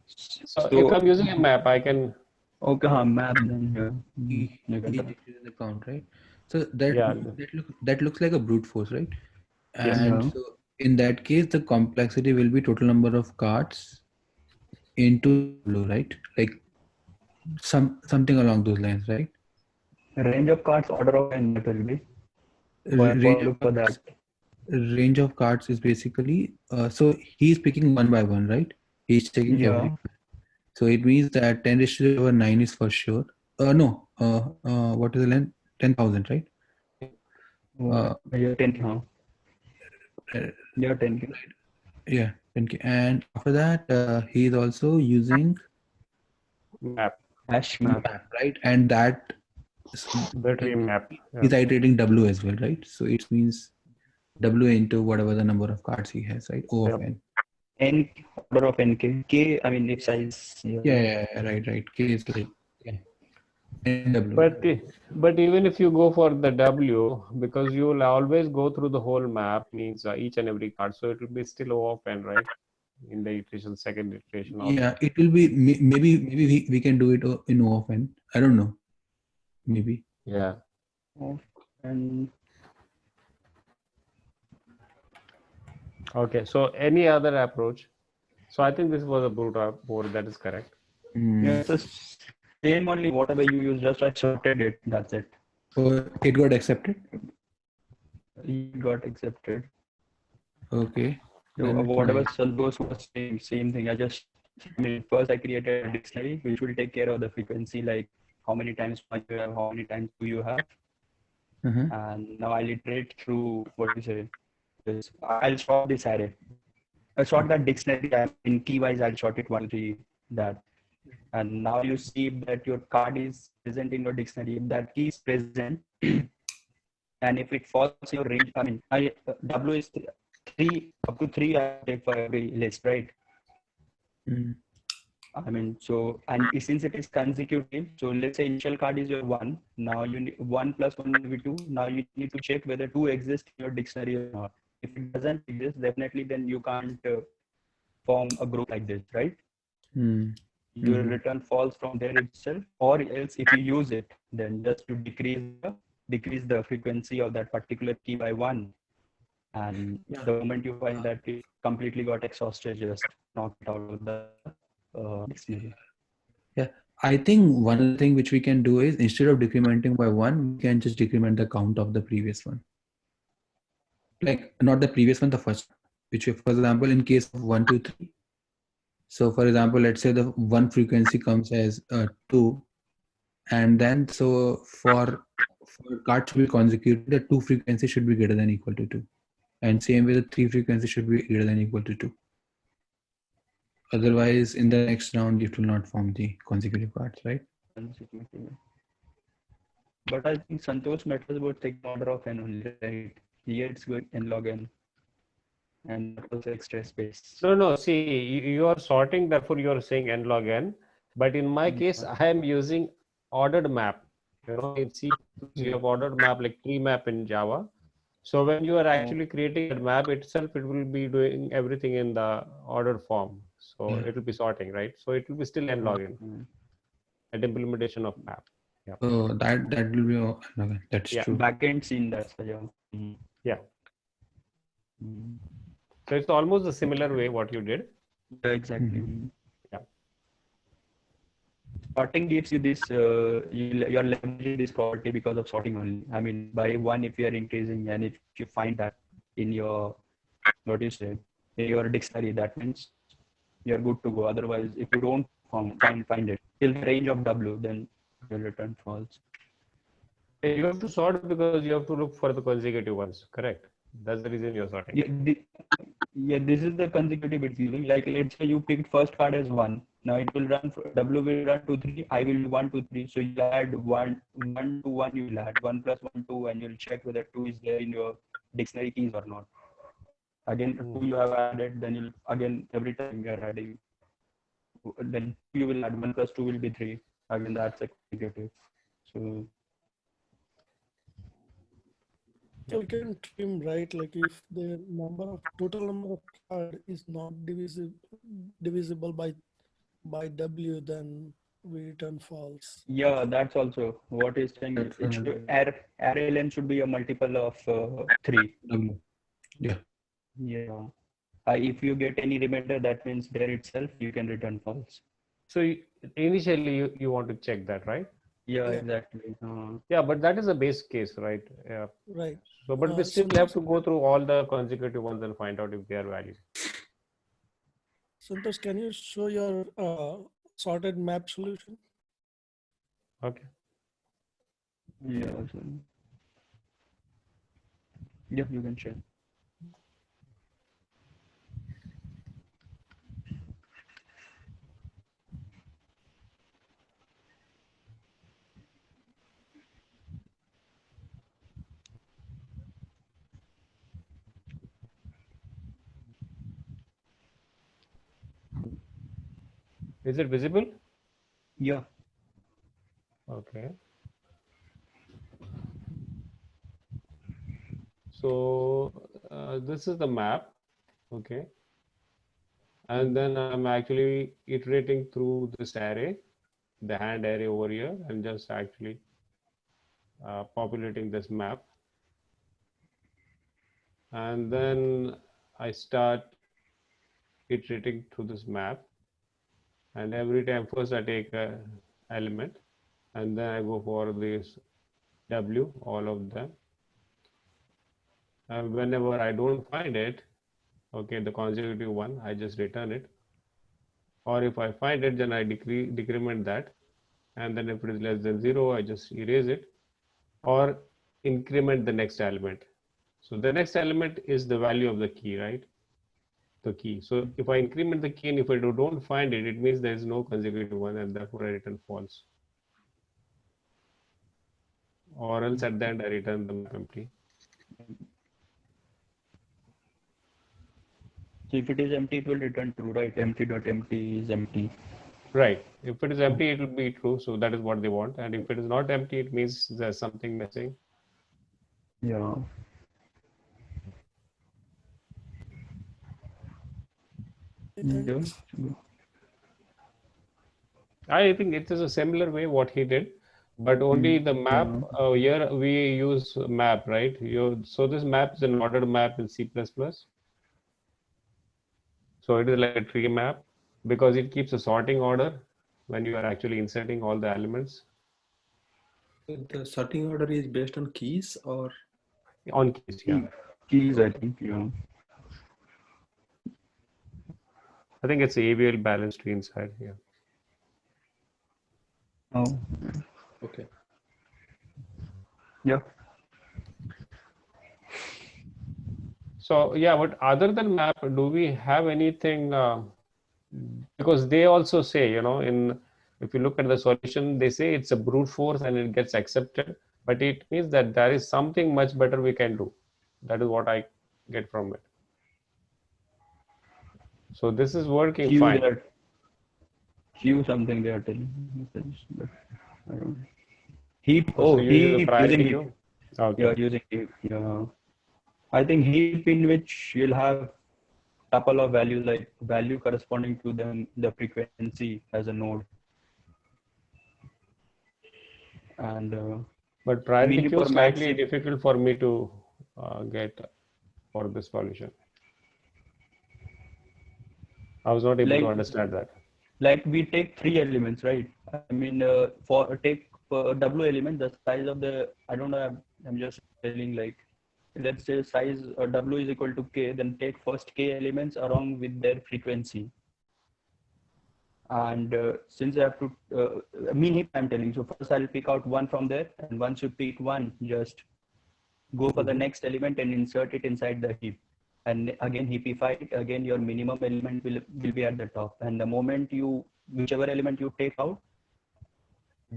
B: So if I'm using a map, I can.
A: Okay, map then. Yeah.
L: The count, right? So that looks like a brute force, right? And
A: Yes.
L: so in that case, the complexity will be total number of cards into blue, right? Like something along those lines, right?
A: Range of cards, order of n, that will be.
L: Range of cards is basically so he's picking one by one, right? He's taking every. So it means that 10⁹ is for sure. No. What is the length? 10,000, right?
A: Yeah, 10. Yeah, 10K.
L: Yeah, 10K. And after that, he's also using
B: map.
A: Hash map,
L: right? And that
B: the tree map.
L: He's iterating W as well, right? So it means W into whatever the number of cards he has, right? O of n.
A: N, order of nk. K, I mean, if size.
L: Yeah, right. K is like W.
B: But even if you go for the W, because you will always go through the whole map, means each and every card, so it will be still O of n, right? In the iteration, second iteration. Also.
L: Yeah, it will be maybe we can do it in O of n. I don't know. Maybe.
B: Yeah.
A: And
B: okay, so any other approach? So I think this was a brute board, that is correct.
A: Yeah, it's the same only whatever you use, just I sorted it, that's it.
L: So it got accepted?
A: It got accepted.
L: Okay.
A: So whatever Salvos was saying, same thing. First I created a dictionary which will take care of the frequency, like how many times one you have, how many times two you have. And now I'll iterate through what you say. I'll sort this array. I'll sort that dictionary in key wise. I'll sort it 1, 2, 3, that. and now you see that your card is present in your dictionary. If that key is present, and if it falls in your range, I mean, W is three, up to three I take for every list, right? I mean, so, and since it is consecutive, so let's say initial card is your one. Now you need 1 plus 1 will be 2. Now you need to check whether 2 exists in your dictionary or not. If it doesn't exist, definitely then you can't form a group like this, right? You will return false from there itself, or else if you use it, then just to decrease the frequency of that particular key by 1. And the moment you find that it completely got exhausted, just knock it out of the dictionary.
L: Yeah, I think one other thing which we can do is instead of decrementing by 1, we can just decrement the count of the previous one. Like not the previous one, the first, which, for example, in case of 1, 2, 3. So for example, let's say the one frequency comes as 2, and then so for cards to be consecutive, the 2 frequency should be greater than or equal to 2, and same way the 3 frequency should be greater than or equal to 2. Otherwise, in the next round, it will not form the consecutive cards, right?
A: But I think Santosh matters about taking order of n only, right? Here it's going n log n, and that was extra space.
B: No. See, you are sorting, therefore you are saying n log n. But in my case, I am using ordered map. You know, in C, you have ordered map like tree map in Java. So when you are actually creating a map itself, it will be doing everything in the ordered form. So it will be sorting, right? So it will be still n log n, at implementation of map. Yeah.
L: So that will be okay, that's true.
A: Backend scene, that's
B: yeah. So it's almost the similar way what you did.
A: Yeah, exactly.
B: Yeah.
A: Sorting gives you this, you're leveraging this property because of sorting only. I mean, by 1, if you are increasing, and if you find that in your, what you say, in your dictionary, that means you're good to go. Otherwise, if you don't find it till the range of W, then you'll return false.
B: You have to sort because you have to look for the consecutive ones, correct? That's the reason you're sorting.
A: Yeah, this is the consecutive it's using. Like, let's say you picked first card as 1. Now it will run, W will run 2, 3, I will do 1, 2, 3. So you add 1 to 1, you will add 1 plus 1, 2, and you'll check whether 2 is there in your dictionary keys or not. Again, 2 you have added, then you'll, again, every time you are adding, then you will add 1 plus 2 will be 3. Again, that's consecutive. So
E: we can trim, right? Like if the total number of card is not divisible by W, then we return false.
A: yeah, that's also what is saying. It should, array length should be a multiple of 3.
L: Yeah.
A: Yeah. If you get any remainder, that means there itself you can return false.
B: So initially you want to check that, right?
A: Yeah, exactly.
B: Yeah, but that is a base case, right? Yeah.
E: Right.
B: So, but we still have to go through all the consecutive ones and find out if they are valid.
E: Santosh, can you show your sorted map solution?
B: Okay.
A: Yeah. Yeah, you can share.
B: Is it visible?
A: Yeah.
B: Okay. So this is the map. Okay. And then I'm actually iterating through this array, the hand array over here, and just actually populating this map. And then I start iterating through this map. And every time first I take a element, and then I go for this W, all of them. And whenever I don't find it, okay, the consecutive one, I just return it. Or if I find it, then I decrement that. And then if it is less than 0, I just erase it or increment the next element. So the next element is the value of the key, right? the key. So if I increment the key and if I don't find it, it means there is no consecutive one, and therefore I return false. Or else at the end I return the map empty.
A: So if it is empty, it will return true, right? Empty.empty is empty.
B: Right. If it is empty, it will be true. So that is what they want. And if it is not empty, it means there's something missing.
A: Yeah. Yeah.
B: I think it is a similar way what he did, but only the map here we use map, right? So this map is an ordered map in C++. So it is like a tree map because it keeps a sorting order when you are actually inserting all the elements.
J: The sorting order is based on keys or?
B: On keys, yeah.
A: Keys, I think, yeah.
B: I think it's AVL balanced tree inside here.
A: Oh.
J: Okay.
A: Yeah.
B: So yeah, but other than map, do we have anything? Because they also say, if you look at the solution, they say it's a brute force and it gets accepted, but it means that there is something much better we can do. That is what I get from it. So this is working fine.
A: Few something they are telling. But I don't know. Heap.
B: So
A: heap.
B: priority
A: Using
B: queue?
A: heap.
B: Okay.
A: Yeah, using heap. Yeah. I think heap in which you'll have couple of values, like value corresponding to them, the frequency as a node. And
B: but priority queue is slightly
A: maxi
B: difficult for me to get for this solution. I was not able to understand that.
A: Like we take 3 elements, right? I mean, take W element, the size of the, I don't know, I'm just telling, like, let's say size W is equal to K, then take first K elements along with their frequency. And since I have to, mean heap I'm telling, so first I'll pick out 1 from there, and once you pick 1, just go for the next element and insert it inside the heap. And again heapify it, again your minimum element will be at the top. And the moment whichever element you take out,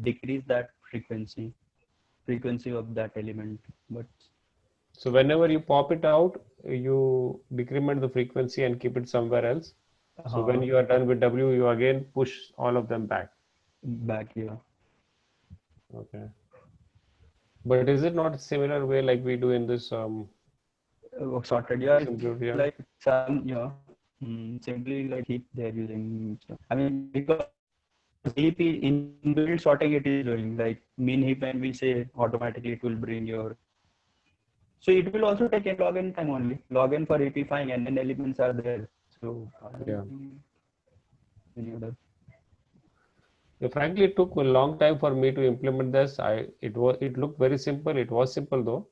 A: decrease that frequency of that element. But
B: so whenever you pop it out, you decrement the frequency and keep it somewhere else. So when you are done with W, you again push all of them back.
A: Yeah.
B: Okay. But is it not a similar way like we do in this
A: sorted? Yeah,
B: it's
A: like some, simply like heap they're using. I mean, because heap in inbuilt sorting it is doing, like mean heap, and we say automatically it will bring your. So it will also take a log n time only. Log n for heapifying, and then elements are there. So
B: yeah.
A: Any other.
B: Yeah, frankly, it took a long time for me to implement this. It looked very simple. It was simple though,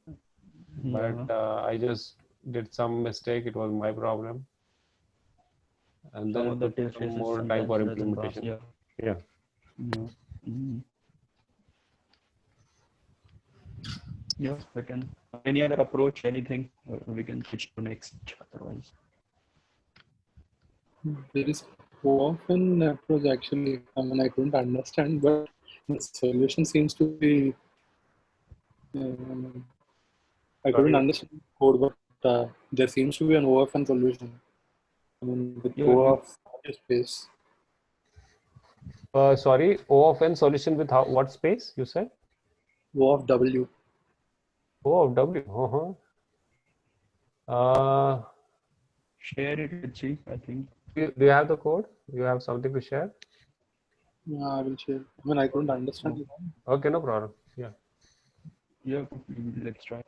B: but I just did some mistake. It was my problem, and then it took some more time for implementation. Yeah.
A: Yes, we can. Any other approach, anything, or we can switch to next. Otherwise,
M: there is often approach actually. I mean, I couldn't understand, but the solution seems to be. I couldn't understand the code, but there seems to be an OFN solution. I mean, with O of space.
B: Sorry, O of N solution with what space you said?
M: O of W.
B: O of W.
A: share it with G, I think.
B: Do you have the code? You have something to share?
M: Yeah, I will share. I mean, I couldn't understand it.
B: Okay, no problem. Yeah.
A: Yeah, let's try.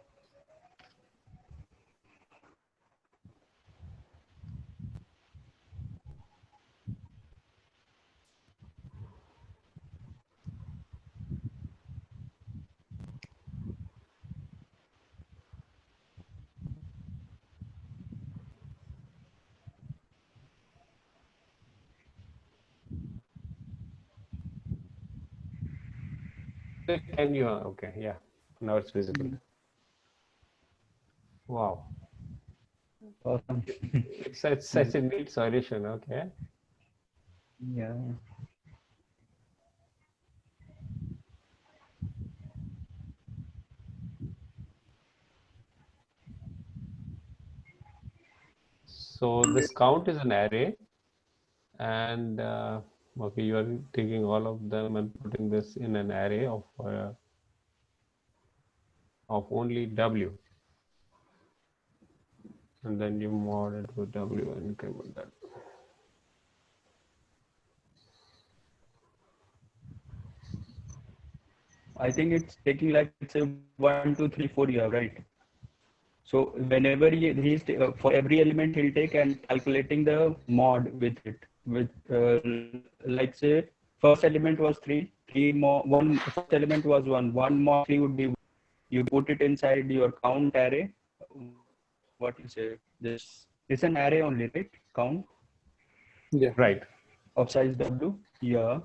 B: Can you? Okay, yeah. Now it's visible. Wow.
A: Awesome.
B: It's such a neat solution. Okay.
A: Yeah.
B: So this count is an array, and okay, you are taking all of them and putting this in an array of only W, and then you mod it with W and increment that.
A: I think it's taking like it's a 1, 2, 3, 4 you have, right? So whenever he's for every element he'll take and calculating the mod with it. With like say first element was 3, 3 more, one first element was 1 more 3 would be, you put it inside your count array. What you say? This is an array only, right? Count.
M: Yeah.
B: Right.
A: Of size W. Yeah.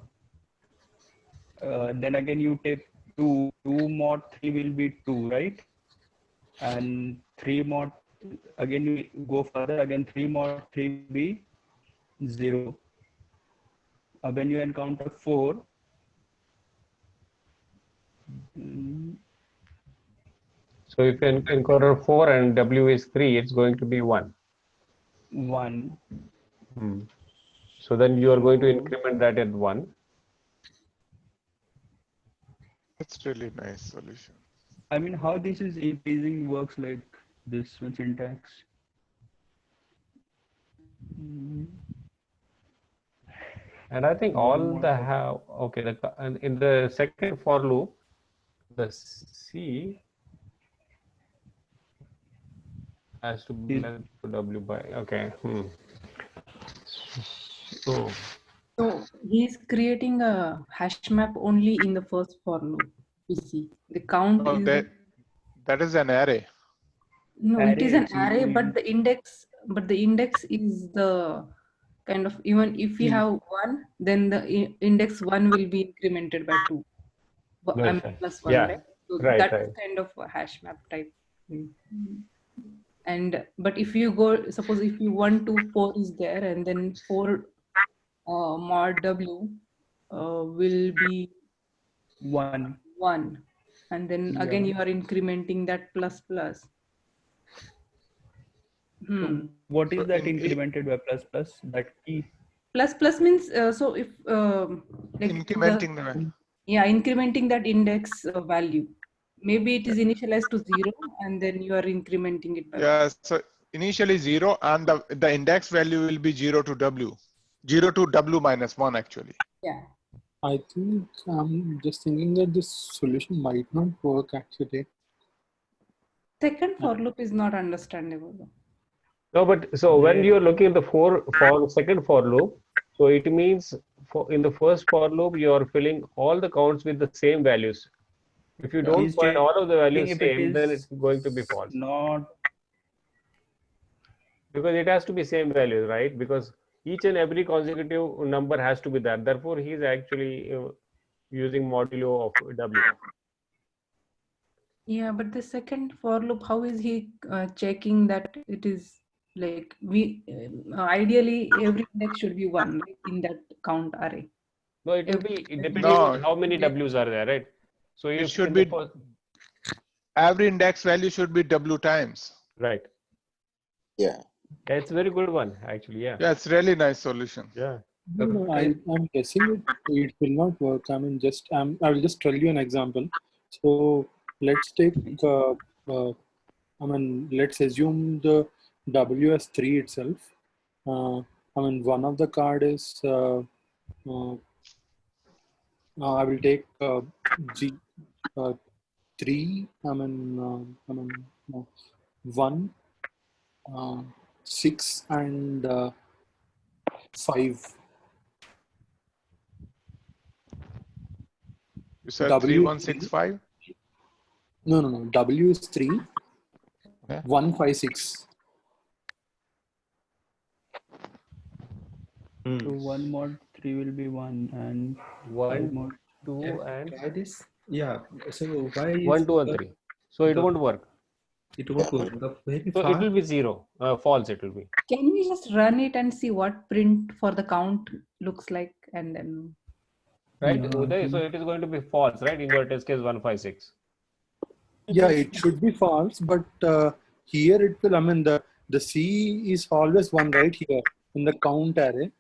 A: Then again you take 2 mod 3 will be 2, right? And 3 mod, again we go further, again 3 mod 3 be 0. When you encounter 4,
B: so if you encounter 4 and W is 3, it's going to be 1.
A: 1.
B: So then you are going to increment that at 1.
I: That's really nice solution.
A: I mean, how this is increasing works like this with syntax.
B: And I think all the have, okay, and in the second for loop, the C has to be less to W by, okay. So
D: he's creating a hash map only in the first for loop. We see the count
I: No,
D: is
I: that is an array.
D: no, it is an array, but the index is the kind of, even if we have 1, then the index 1 will be incremented by 2. Plus 1,
B: yeah.
D: right? So
B: Right,
D: that's
B: right.
D: kind of a hash map type. And but if you go, suppose if you 1, 2, 4 is there, and then 4 mod W will be
A: 1,
D: and then again you are incrementing that plus plus.
A: So what is that incremented by plus plus? That key.
D: Plus plus means so if like
I: incrementing the value.
D: Yeah, incrementing that index value. Maybe it is initialized to 0, and then you are incrementing it by 1.
I: Yeah, so initially 0, and the index value will be 0 to W. 0 to W minus 1 actually.
D: Yeah.
M: I think I'm just thinking that this solution might not work actually.
D: Second for loop is not understandable.
B: No, but so when you are looking at the for second for loop, so it means in the first for loop you are filling all the counts with the same values. If you don't find all of the values same, then it's going to be false.
A: Not
B: because it has to be same values, right? Because each and every consecutive number has to be that. Therefore, he is actually using modulo of W.
D: Yeah, but the second for loop, how is he checking that it is like we ideally every index should be 1 in that count array?
B: No, it will be depending on how many W's are there, right? So
I: it should be every index value should be W times.
B: Right.
N: Yeah.
B: It's a very good one, actually. Yeah.
I: Yeah, it's really nice solution.
B: Yeah.
M: No, I'm guessing it will not work. I mean, I will just tell you an example. So let's take, let's assume the W as 3 itself. One of the card is, I will take G 3. 1, 6, and 5.
I: You said 3165?
M: No. W is 3. Okay. 1, 5, 6.
A: So 1 mod 3 will be 1 and
B: 1
A: mod
B: 2 and
J: try this. Yeah. So why
B: 1, 2, and 3. So it won't work.
J: It won't go the very
B: So it
J: far.
B: will be 0, false it will be.
D: Can we just run it and see what print for the count looks like, and then
B: Right,
L: Yeah,
B: Uday? So it is going to be false, right? In your test case 156.
M: Yeah, it should be false, but here it will, I mean, the C is always 1 right here in the count array.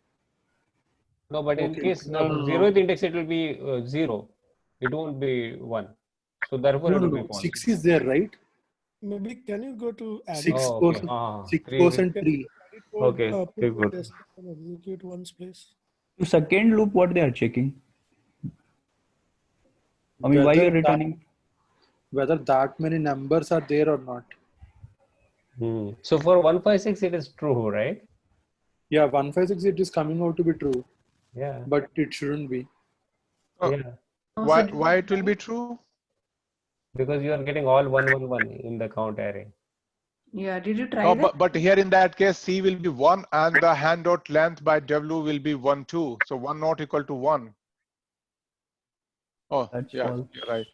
B: No, but in
M: Okay,
B: case
M: no,
B: of
M: no, no.
B: 0th index, it will be 0. It won't be 1. So therefore,
M: No,
B: it
M: no,
B: will be
M: no.
B: false.
M: 6 is there, right?
E: Maybe can you go to
M: 6
B: Oh, okay.
M: percent, 6
B: 3.
M: percent 3.
E: edit code,
B: Okay,
E: put
B: okay,
E: the
B: good.
E: test and execute once, please?
A: To second loop, what they are checking? I mean, why
M: Whether
A: you're
M: that,
A: returning?
M: whether that many numbers are there or not.
B: So for 156, it is true, right?
M: Yeah, 156 it is coming out to be true,
B: Yeah.
M: but it shouldn't be.
B: Yeah.
I: Why it will be true?
B: Because you are getting all 111 in the count array.
D: yeah, did you try
I: No,
D: that?
I: but here in that case, C will be 1 and the hand dot length by W will be 1, 2. So 1 not equal to 1. Oh,
A: That's
I: yeah,
A: false.
I: you're right.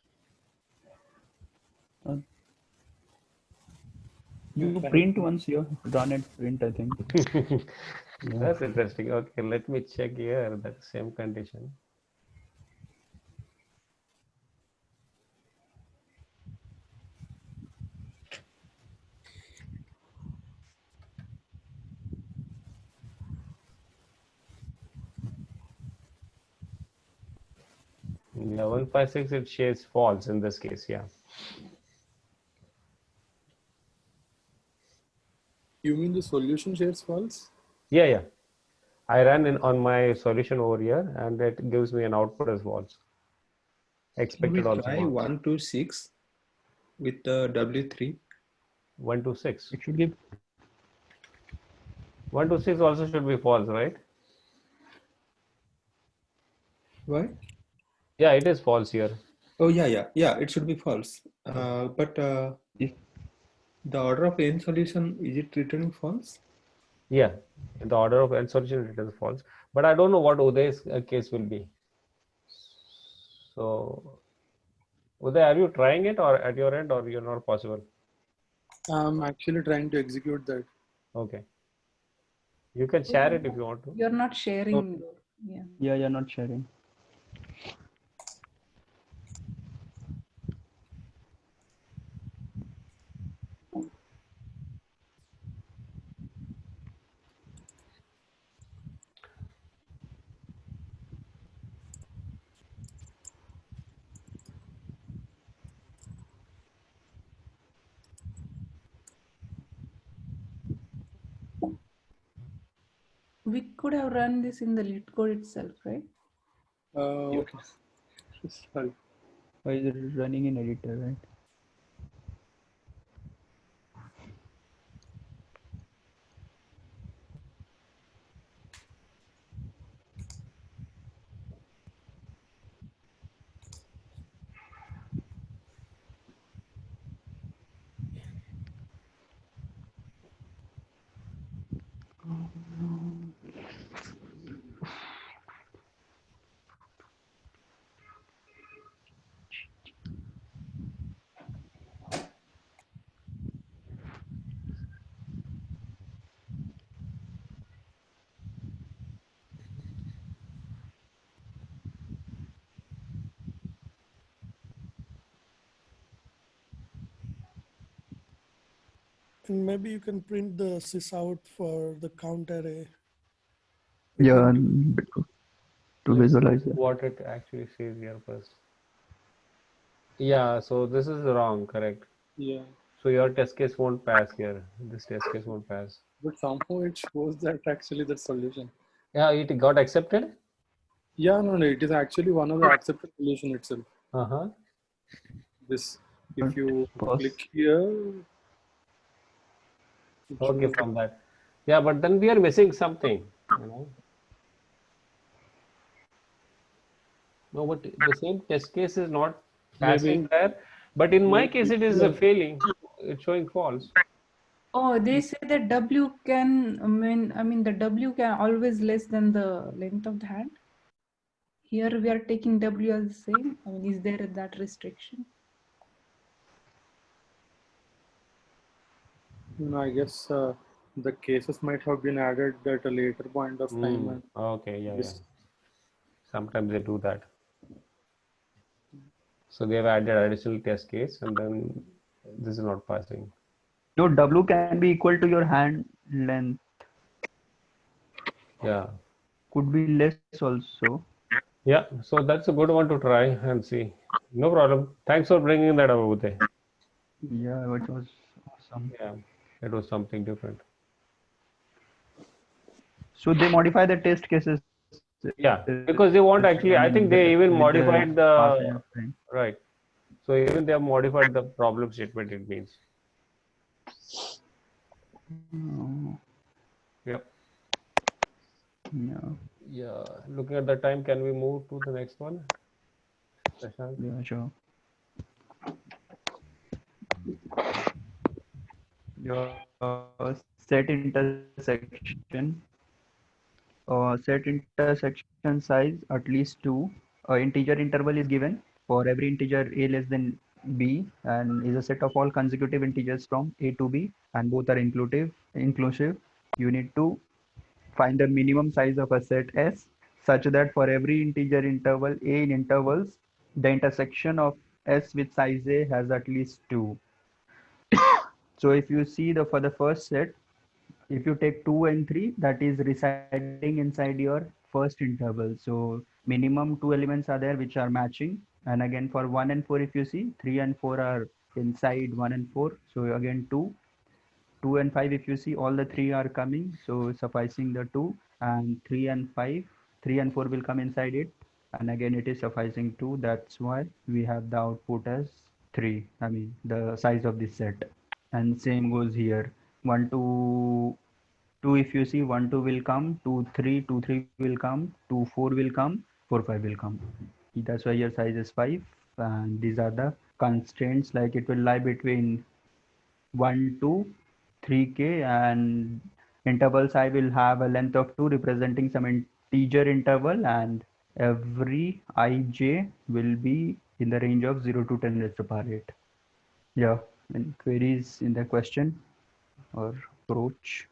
A: You print once you run it print, I think.
B: That's interesting. Okay, let me check here that same condition. Yeah, 156 it shares false in this case. Yeah.
M: You mean the solution shares false?
B: Yeah, yeah. I ran in on my solution over here, and it gives me an output as false.
J: Can we
B: Expected also
J: try
B: false.
J: 1 to 6 with the W3?
B: 1 to 6.
A: It should give
B: 1 to 6 also should be false, right?
J: Why?
B: Yeah, it is false here.
J: Oh, yeah, it should be false. But the order of n solution, is it returning false?
B: Yeah, the order of n solution it is false. But I don't know what Uday's case will be. So, Uday, are you trying it or at your end, or you're not possible?
M: I'm actually trying to execute that.
B: Okay. You can share it if you want to.
D: You're not sharing. Yeah.
A: Yeah, you're not sharing.
D: We could have run this in the lit code itself, right?
M: Okay. Sorry.
A: Why is it running in editor, right?
E: And maybe you can print the sys out for the count array.
A: Yeah, to
B: Let's
A: visualize
B: see
A: it.
B: what it actually says here first. Yeah, so this is wrong, correct?
M: Yeah.
B: So your test case won't pass here. This test case won't pass.
M: But somehow it shows that actually the solution.
B: Yeah, it got accepted?
M: Yeah, no, it is actually one of the accepted solution itself.
B: Uh-huh.
M: This, if you click here.
B: Okay, from that. Yeah, but then we are missing something, you know. No, but the same test case is not passing there. But in my case, it is failing. It's showing false.
D: Oh, they say that W can, I mean, the W can always less than the length of the hand. Here we are taking W as the same. I mean, is there that restriction?
M: I guess the cases might have been added at a later point of time. And
B: Okay, yeah.
M: this,
B: Sometimes they do that. So they have added additional test case, and then this is not passing.
A: No, W can be equal to your hand length.
B: Yeah.
A: Could be less also.
B: Yeah, so that's a good one to try and see. No problem. Thanks for bringing that up, Uday.
A: Yeah, it was awesome.
B: Yeah, it was something different.
A: So they modify the test cases.
B: Yeah, because they want actually, I think they even modified
A: passage
B: the,
A: of time.
B: right. So even they have modified the problem statement, it means. Yep.
A: Yeah.
B: Yeah, looking at the time, can we move to the next one? Prashant?
A: Yeah, sure. Your set intersection. Set intersection size at least 2. Integer interval is given for every integer a less than b, and is a set of all consecutive integers from a to b, and both are inclusive. You need to find the minimum size of a set S such that for every integer interval a in intervals, the intersection of S with size a has at least 2. So if you see for the first set, if you take 2 and 3, that is residing inside your first interval. So minimum 2 elements are there which are matching. And again for 1 and 4, if you see, 3 and 4 are inside 1 and 4. So again 2 and 5, if you see, all the 3 are coming. So sufficing the 2, and 3 and 5, 3 and 4 will come inside it. And again it is sufficing 2. That's why we have the output as 3. I mean the size of this set. And same goes here. 1 to 2, if you see, 1 2 will come, 2 3 2 3 will come, 2 4 will come, 4 5 will come. That's why your size is 5. And these are the constraints, like it will lie between 1 to 3k, and intervals I will have a length of 2 representing some integer interval, and every ij will be in the range of 0 to 10 raised to power 8. Yeah, any queries in the question or approach?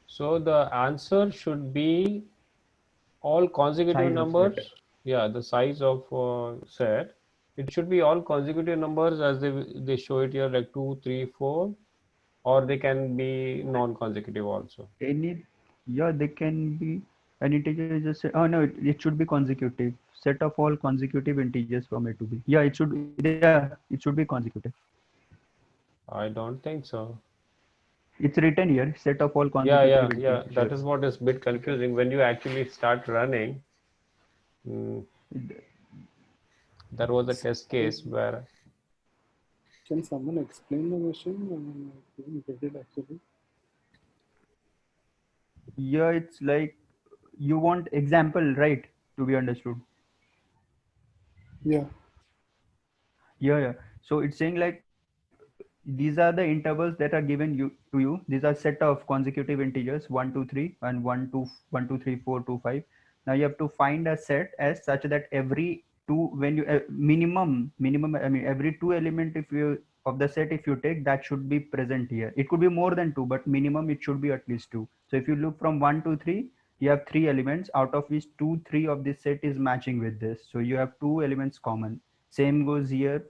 B: So the answer should be all consecutive
A: Size of
B: numbers.
A: set.
B: Yeah, the size of set. It should be all consecutive numbers as they show it here, like 2, 3, 4, or they can be non-consecutive also.
A: Yeah, they can be an integer. Just oh no, it should be consecutive. Set of all consecutive integers from a to b. Yeah, it should be consecutive.
B: I don't think so.
A: It's written here, set of all consecutive
B: Yeah.
A: integers.
B: That is what is a bit confusing when you actually start running. There was a test case where.
M: Can someone explain the question? I didn't get it actually.
A: Yeah, it's like you want example, right, to be understood.
M: Yeah.
A: Yeah. So it's saying like these are the intervals that are given to you. These are set of consecutive integers 1 2 3 and 1 2 3 4 2 5. Now you have to find a set as such that every two, when you minimum I mean every 2 element if you of the set, if you take, that should be present here. It could be more than 2, but minimum it should be at least 2. So if you look from 1 to 3, you have 3 elements, out of which 2 3 of this set is matching with this. So you have 2 elements common. Same goes here.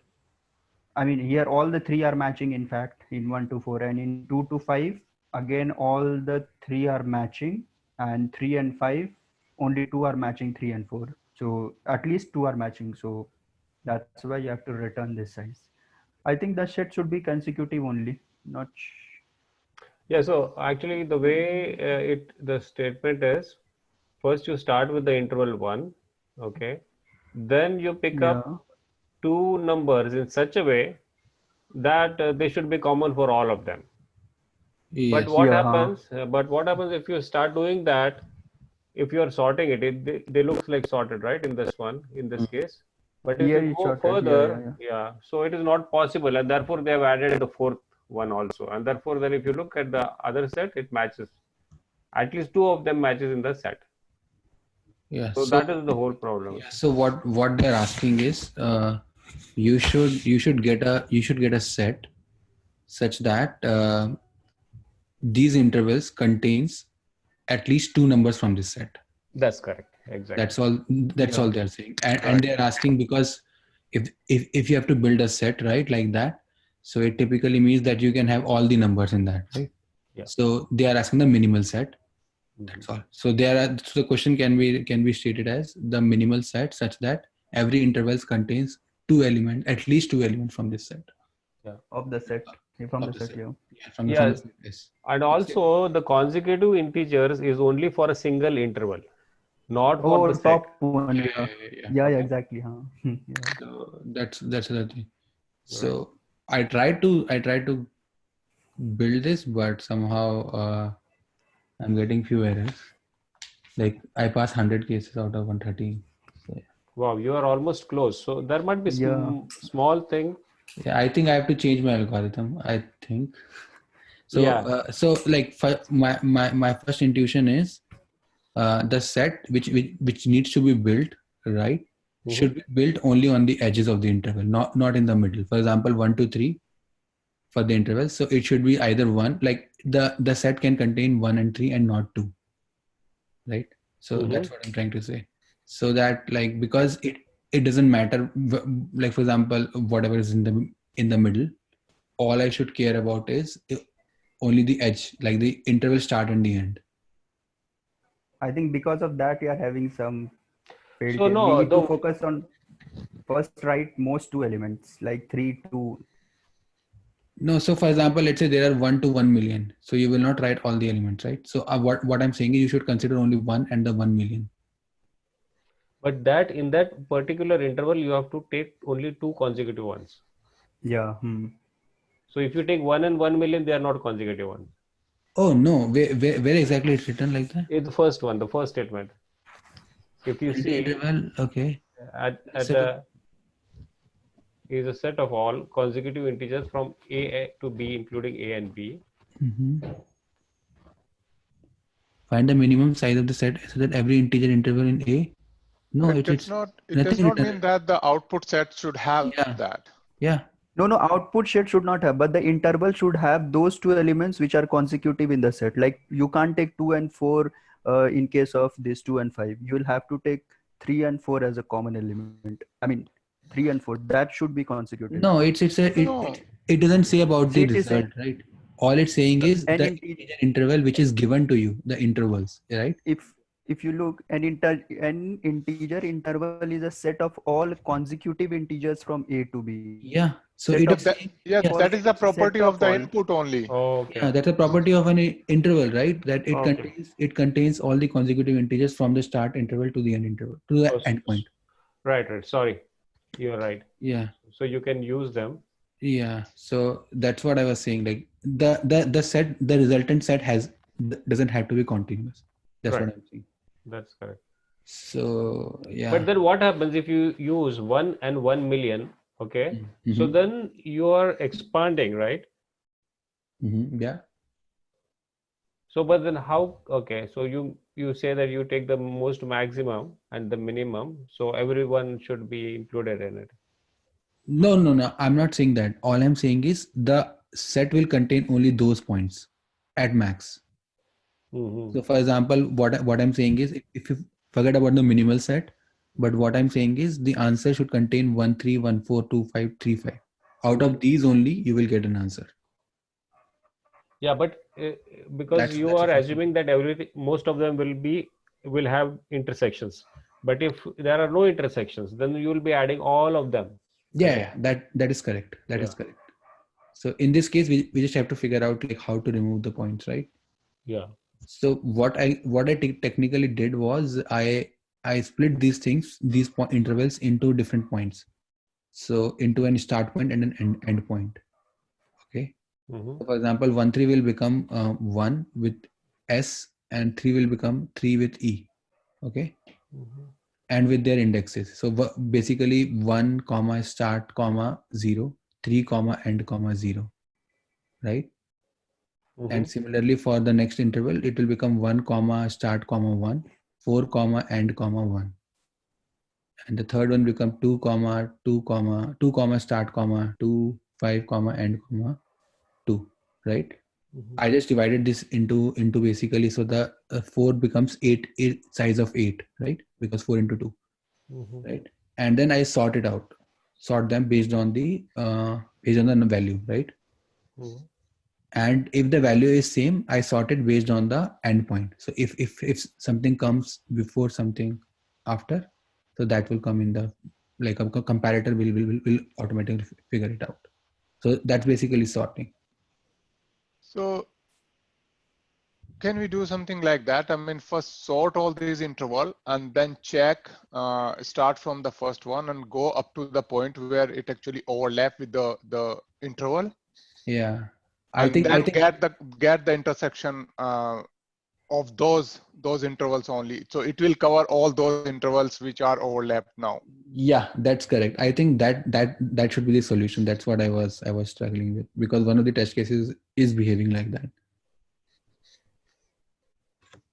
A: I mean, here all the 3 are matching, in fact, in 1 to 4, and in 2 to 5, again, all the 3 are matching, and 3 and 5, only 2 are matching 3 and 4. So at least 2 are matching. So that's why you have to return this size. I think the set should be consecutive only, not.
B: Yeah, so actually the way the statement is, first you start with the interval 1, okay? Then you pick up 2 numbers in such a way that they should be common for all of them.
L: Yes.
B: But what happens? But what happens if you start doing that? If you are sorting it, they look like sorted, right? In this one, in this case. But if you go further, so it is not possible, and therefore they have added the 4th one also, and therefore then if you look at the other set, it matches. At least 2 of them matches in the set.
L: Yeah.
B: So that is the whole problem.
L: So what they're asking is, you should get a set such that these intervals contains at least two numbers from this set.
B: That's correct. Exactly.
L: That's all they're saying. And they're asking because if you have to build a set, right, like that, so it typically means that you can have all the numbers in that, right?
B: Yeah.
L: So they are asking the minimal set. That's all. So so the question can be stated as the minimal set such that every intervals contains at least two elements from this set.
B: Yeah.
A: Of the set. From the set, yeah.
L: From the set, yes.
B: And also the consecutive integers is only for a single interval, not for the
A: top
B: set.
A: one. Yeah, exactly. Yeah.
L: So that's the thing. So I tried to build this, but somehow I'm getting few errors. Like I pass 100 cases out of 130. So,
B: Wow, you are almost close. So there might be small thing.
L: yeah, I think I have to change my algorithm. I think. So
B: Yeah.
L: so like my first intuition is the set which needs to be built, right, should be built only on the edges of the interval, not in the middle. For example, 1 2 3 for the interval. So it should be either one, like the set can contain 1 and 3 and not 2, right? So that's what I'm trying to say. So that like because it doesn't matter, like for example, whatever is in the middle, all I should care about is only the edge, like the interval start and the end.
A: I think because of that we are having some failed.
B: So no,
A: we need to focus on first write most two elements, like 3 2.
L: No, so for example, let's say there are 1 to 1 million. So you will not write all the elements, right? So what I'm saying is you should consider only 1 and the 1 million.
B: But that in that particular interval, you have to take only two consecutive ones.
A: Yeah.
B: So if you take 1 and 1 million, they are not consecutive ones.
L: Oh no, where exactly it's written like that?
B: It's the first one, the first statement. If you see
L: interval, okay.
B: At the is a set of all consecutive integers from A to B, including A and B.
L: Find the minimum size of the set so that every integer interval in A. No,
I: it does not mean that the output set should have that.
L: Yeah.
A: No, output set should not have, but the interval should have those two elements which are consecutive in the set. Like you can't take 2 and 4 in case of this 2 and 5. You will have to take 3 and 4 as a common element. I mean, 3 and 4, that should be consecutive.
L: No, it doesn't say about the result, right? All it's saying is the integer interval which is given to you, the intervals, right?
A: If you look, an integer interval is a set of all consecutive integers from A to B.
L: Yeah. So
I: that is the property of the input only.
B: Okay.
L: Yeah, that's a property of an interval, right? That it contains all the consecutive integers from the start interval to the end interval, to the end point.
B: Right. Sorry, you're right.
L: Yeah.
B: So you can use them.
L: Yeah. So that's what I was saying. Like the resultant set doesn't have to be continuous. That's what I'm saying.
B: That's correct.
L: So yeah.
B: But then what happens if you use 1 and 1 million? Okay. So then you are expanding, right?
L: Yeah.
B: So, but then how? Okay. So you say that you take the most maximum and the minimum. So everyone should be included in it.
L: No. I'm not saying that. All I'm saying is the set will contain only those points at max. So for example, what I'm saying is if you forget about the minimal set, but what I'm saying is the answer should contain 1 3 1 4 2 5 3 5. Out of these only you will get an answer.
B: Yeah, but because you are assuming that most of them will have intersections. But if there are no intersections, then you will be adding all of them.
L: Yeah, that is correct. That is correct. So in this case, we just have to figure out like how to remove the points, right?
B: Yeah.
L: So what I technically did was I split these intervals into different points. So into a start point and an end point. Okay. So for example, 1 3 will become 1 with S and 3 will become 3 with E. Okay. And with their indexes. So basically 1 comma start comma 0, 3 comma end comma 0. Right. And similarly for the next interval, it will become 1 comma start comma 1, 4 comma end comma 1. and the third one become 2 comma 2 comma 2 comma start comma 2 5 comma end comma 2, right? I just divided this into basically, so the 4 becomes 8 size of 8, right? Because 4 into 2, right? And then I sort them based on the value, right? And if the value is same, I sort it based on the endpoint. So if something comes before something after, so that will come in the, like a comparator will automatically figure it out. So that's basically sorting.
I: So can we do something like that? I mean, first sort all these interval and then check, start from the first one and go up to the point where it actually overlap with the interval.
L: Yeah,
I: I think get the intersection of those intervals only. So it will cover all those intervals which are overlapped now.
L: Yeah, that's correct. I think that should be the solution. That's what I was struggling with, because one of the test cases is behaving like that.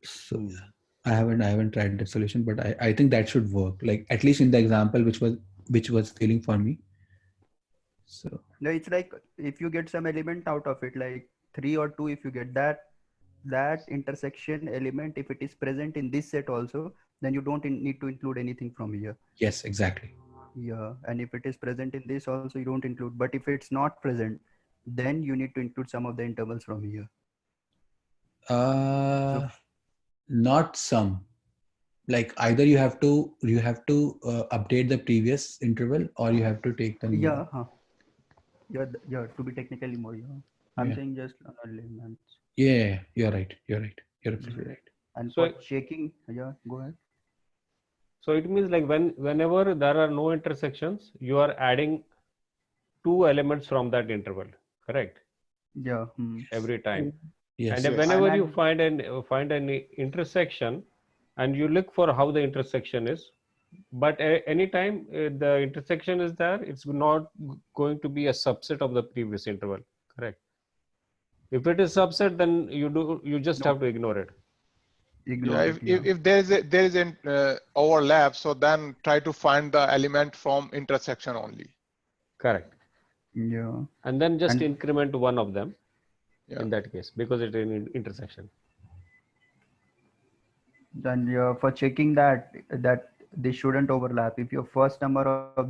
L: So yeah, I haven't tried that solution, but I think that should work. Like at least in the example which was failing for me. So
A: no, it's like if you get some element out of it, like 3 or 2, if you get that intersection element, if it is present in this set also, then you don't need to include anything from here.
L: Yes, exactly.
A: Yeah, and if it is present in this also, you don't include. But if it's not present, then you need to include some of the intervals from here.
L: Not some. Like either you have to update the previous interval, or you have to take the new.
A: Yeah, to be technically more. Yeah, I'm saying just elements.
L: Yeah, you're right. You're absolutely right.
A: And so checking, yeah, go ahead.
B: So it means like whenever there are no intersections, you are adding 2 elements from that interval, correct?
A: Yeah.
B: Every time.
L: Yes.
B: And whenever you find an intersection, and you look for how the intersection is, but anytime the intersection is there, it's not going to be a subset of the previous interval, correct? If it is subset, then you just have to ignore it.
I: If there is an overlap, so then try to find the element from intersection only.
B: Correct.
A: Yeah.
B: And then just increment one of them in that case, because it is an intersection.
A: Then for checking that this shouldn't overlap, if your first number of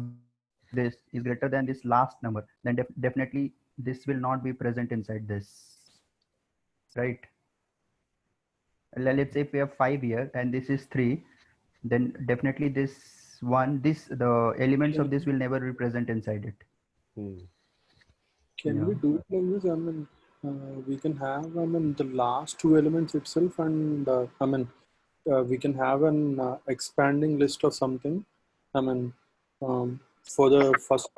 A: this is greater than this last number, then definitely this will not be present inside this, right? Let's say if we have 5 here and this is 3, then definitely the elements of this will never be present inside it.
M: Can we do it like this? I mean, we can have the last 2 elements itself, and we can have an expanding list of something. For the first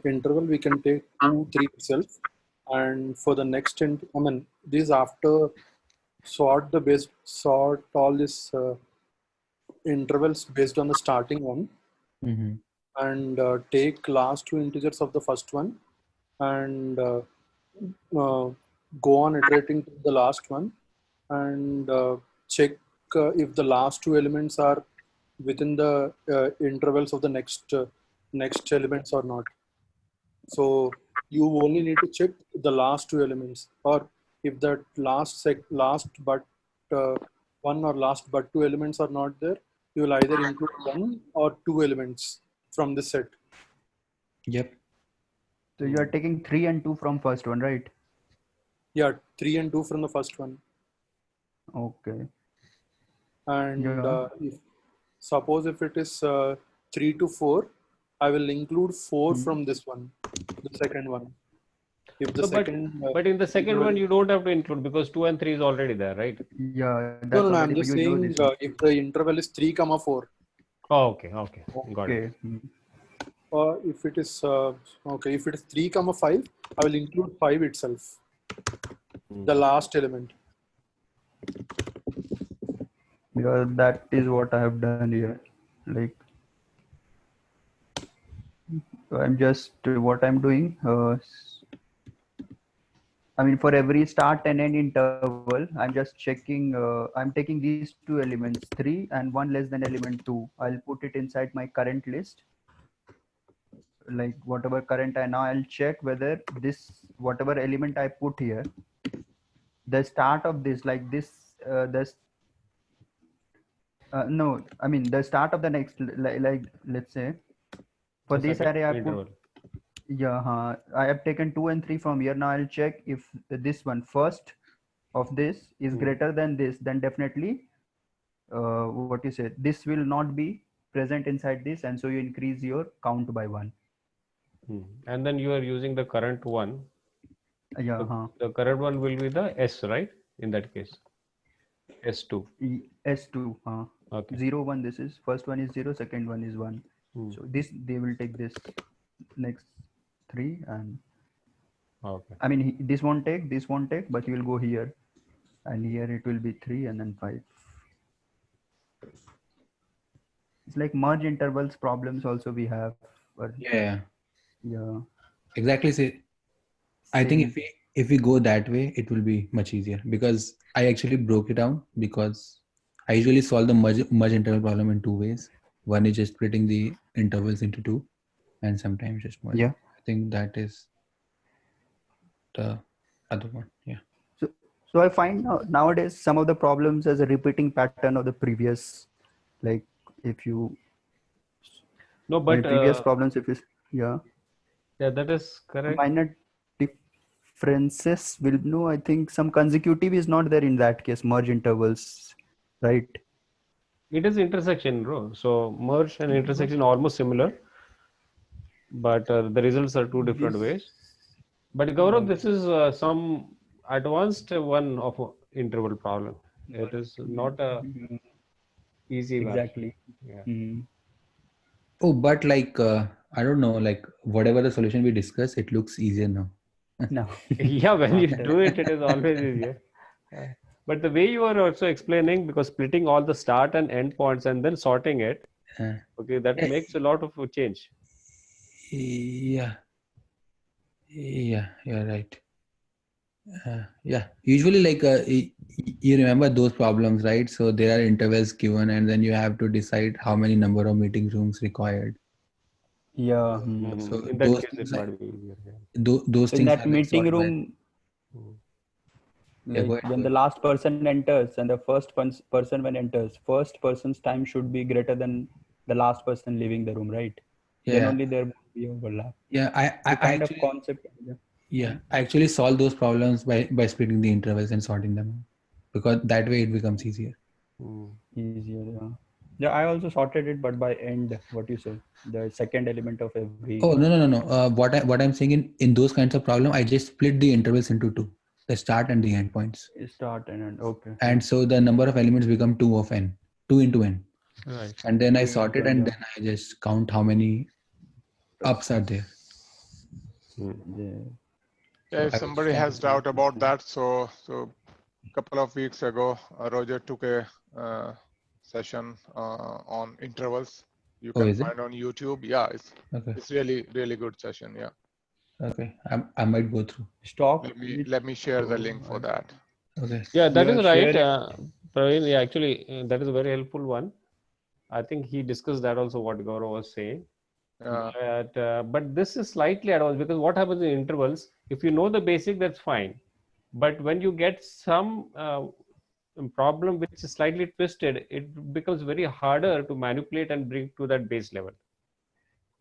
M: interval, we can take 2, 3 itself, and for the next this after sort all these intervals based on the starting one, and take last 2 integers of the first one, and go on iterating to the last one, and check if the last 2 elements are within the intervals of the next elements or not. So you only need to check the last 2 elements, or if that last but 1 or last but 2 elements are not there, you will either include 1 or 2 elements from the set.
L: Yep.
A: So you are taking 3 and 2 from first one, right?
M: Yeah, 3 and 2 from the first one.
A: Okay.
M: And suppose if it is 3 to 4, I will include 4 from this one, the second one. If the
B: but in the second one, you don't have to include, because 2 and 3 is already there, right?
A: Yeah.
M: No, I'm just saying if the interval is 3, 4.
B: Oh, okay. Got it.
M: Or if it is if it is 3, 5, I will include 5 itself, the last element.
A: Because that is what I have done here. Like, what I'm doing, I mean, for every start and end interval, I'm just checking, I'm taking these two elements, 3 and 1 less than element 2. I'll put it inside my current list, like whatever current I now, I'll check whether this, whatever element I put here, the start of this, like this, no, I mean, the start of the next, like let's say, for
B: The
A: this
B: second
A: array I
B: interval.
A: put, yeah, I have taken 2 and 3 from here. Now I'll check if this one first of this is greater than this, then definitely what you say, this will not be present inside this, and so you increase your count by 1.
B: And then you are using the current one.
A: Yeah.
B: The current one will be the S, right? In that case, S2.
A: S2.
B: Okay.
A: 0, 1. This is first one is 0, second one is 1. So this, they will take this next 3, and
B: okay.
A: I mean this won't take, but you will go here, and here it will be 3 and then 5. It's like merge intervals problems also we have.
L: Yeah.
A: Exactly.
L: See, I think if we go that way, it will be much easier, because I actually broke it down, because I usually solve the merge interval problem in 2 ways. One is just splitting the intervals into 2, and sometimes just merging.
A: Yeah.
L: I think that is the other one. Yeah.
A: So I find nowadays some of the problems as a repeating pattern of the previous, like if you previous problems, if it's
B: yeah, that is correct.
A: Minor differences will no, I think some consecutive is not there in that case, merge intervals, right?
B: It is intersection, bro. So merge and intersection are almost similar, but the results are two different ways. But Gaurav, this is some advanced one of interval problem. It is not a easy one.
A: Exactly.
B: Yeah.
L: Oh, but like I don't know, like whatever the solution we discuss, it looks easier now.
A: No.
B: Yeah, when you do it, it is always easier. But the way you are also explaining, because splitting all the start and end points and then sorting it, okay, that makes a lot of change.
L: Yeah, you're right. Yeah, usually like you remember those problems, right? So there are intervals given, and then you have to decide how many number of meeting rooms required.
A: Yeah.
L: So
B: in that
L: those
B: case,
L: things
B: it might be easier.
L: those
A: So
L: things
A: in that
L: are like
A: meeting
L: sorted by-
A: room,
L: Yeah,
A: like
L: go ahead,
A: when
L: go
A: the last person enters and the first person when enters, first person's time should be greater than the last person leaving the room, right? Then
L: Yeah.
A: only there will be overlap.
L: Yeah, I
A: kind
L: actually,
A: of concept.
L: Yeah, I actually solve those problems by splitting the intervals and sorting them out, because that way it becomes easier.
A: Easier, yeah. Yeah, I also sorted it, but by end, what you say, the second element of every.
L: Oh no. What I'm saying in those kinds of problem, I just split the intervals into 2, the start and the end points.
A: Start and end. Okay.
L: And so the number of elements become 2 of n, 2 into n.
B: Right.
L: And then I sort it, and
A: yeah.
L: then I just count how many ups are there.
I: Yeah, if somebody has doubt about that, so a couple of weeks ago, Roger took a session on intervals. You can find on YouTube. Yeah, it's really good session. Yeah.
L: Okay, I might go through.
I: Let me share the link for that.
L: Okay.
B: Yeah, that is right. Praveen, yeah, actually, that is a very helpful one. I think he discussed that also, what Gaurav was saying. But this is slightly advanced, because what happens in intervals, if you know the basic, that's fine. But when you get some problem which is slightly twisted, it becomes very harder to manipulate and bring to that base level,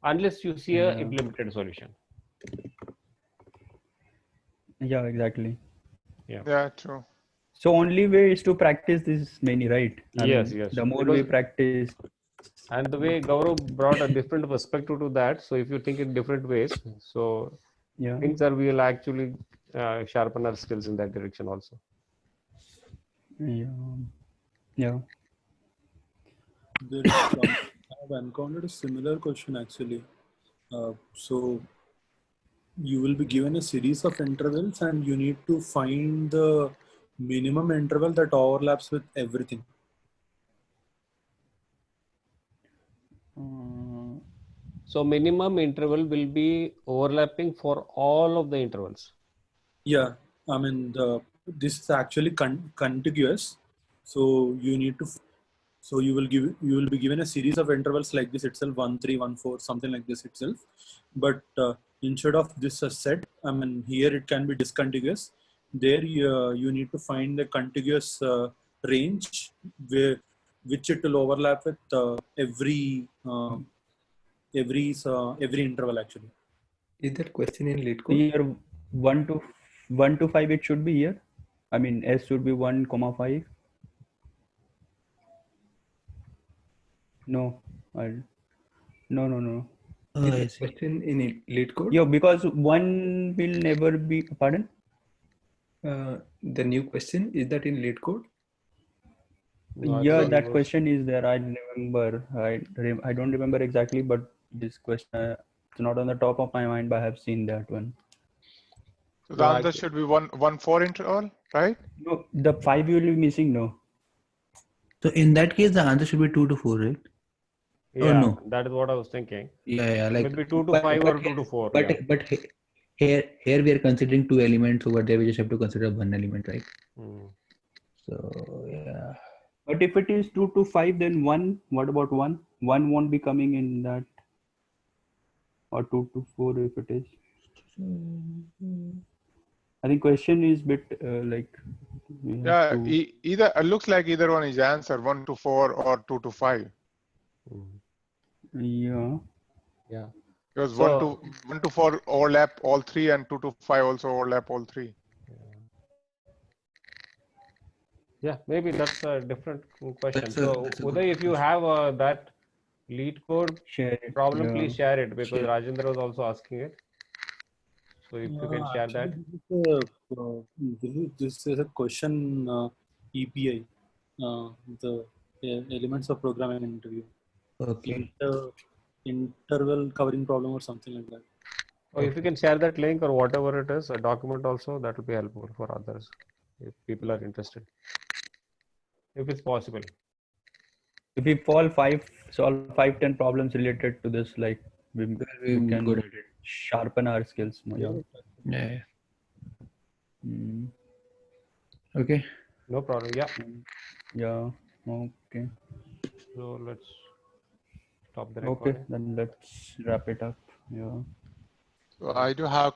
B: unless you see a implemented solution.
A: Yeah, exactly.
I: Yeah, true.
A: So only way is to practice this many, right?
B: Yes.
A: The more we practice.
B: And the way Gaurav brought a different perspective to that. So if you think in different ways, so things are, we will actually sharpen our skills in that direction also.
A: Yeah.
M: I've encountered a similar question actually. So you will be given a series of intervals, and you need to find the minimum interval that overlaps with everything.
B: So minimum interval will be overlapping for all of the intervals.
M: Yeah, I mean, this is actually contiguous. So you need to, so you will be given a series of intervals like this itself, 1, 3, 1, 4, something like this itself. But instead of this set, I mean, here it can be discontiguous. There you need to find the contiguous range which it will overlap with every interval actually.
J: Is that question in LeetCode?
A: Here 1 to 5 it should be here. I mean S should be 1, 5. No, no.
J: Is that question in LeetCode?
A: Yeah, because 1 will never be. Pardon?
J: The new question, is that in LeetCode?
A: Yeah, that question is there. I remember. I don't remember exactly, but this question it's not on the top of my mind, but I have seen that one.
I: So the answer should be 1, 4 interval, right?
A: No, the 5 you will be missing. No.
L: So in that case, the answer should be 2 to 4, right?
B: Yeah,
L: or no?
B: That is what I was thinking.
L: Yeah, like
B: maybe 2 to 5 or 2 to 4.
L: But here we are considering 2 elements over there. We just have to consider 1 element, right? So yeah.
A: But if it is 2 to 5, then 1. What about 1? 1 won't be coming in that. Or 2 to 4 if it is. I think question is bit like.
I: Yeah, either it looks like either one is answer, 1 to 4 or 2 to 5.
A: Yeah.
I: Because 1 to 4 overlap all 3 and 2 to 5 also overlap all 3.
B: Yeah, maybe that's a different question. So Uday, if you have that LeetCode problem, please share it, because Rajendra was also asking it. So if you can share that.
M: This is a question EPI, the elements of programming interview.
L: Okay.
M: Interval covering problem or something like that.
B: Or if you can share that link or whatever it is, a document also, that will be helpful for others if people are interested. If it's possible.
A: If we solve 5-10 problems related to this, like we can
L: good at it.
A: Sharpen our skills more.
L: Yeah. Okay.
B: No problem. Yeah.
A: Yeah. Okay.
B: So let's stop the
A: Okay,
B: recording.
A: then let's wrap it up. Yeah.
I: So I do have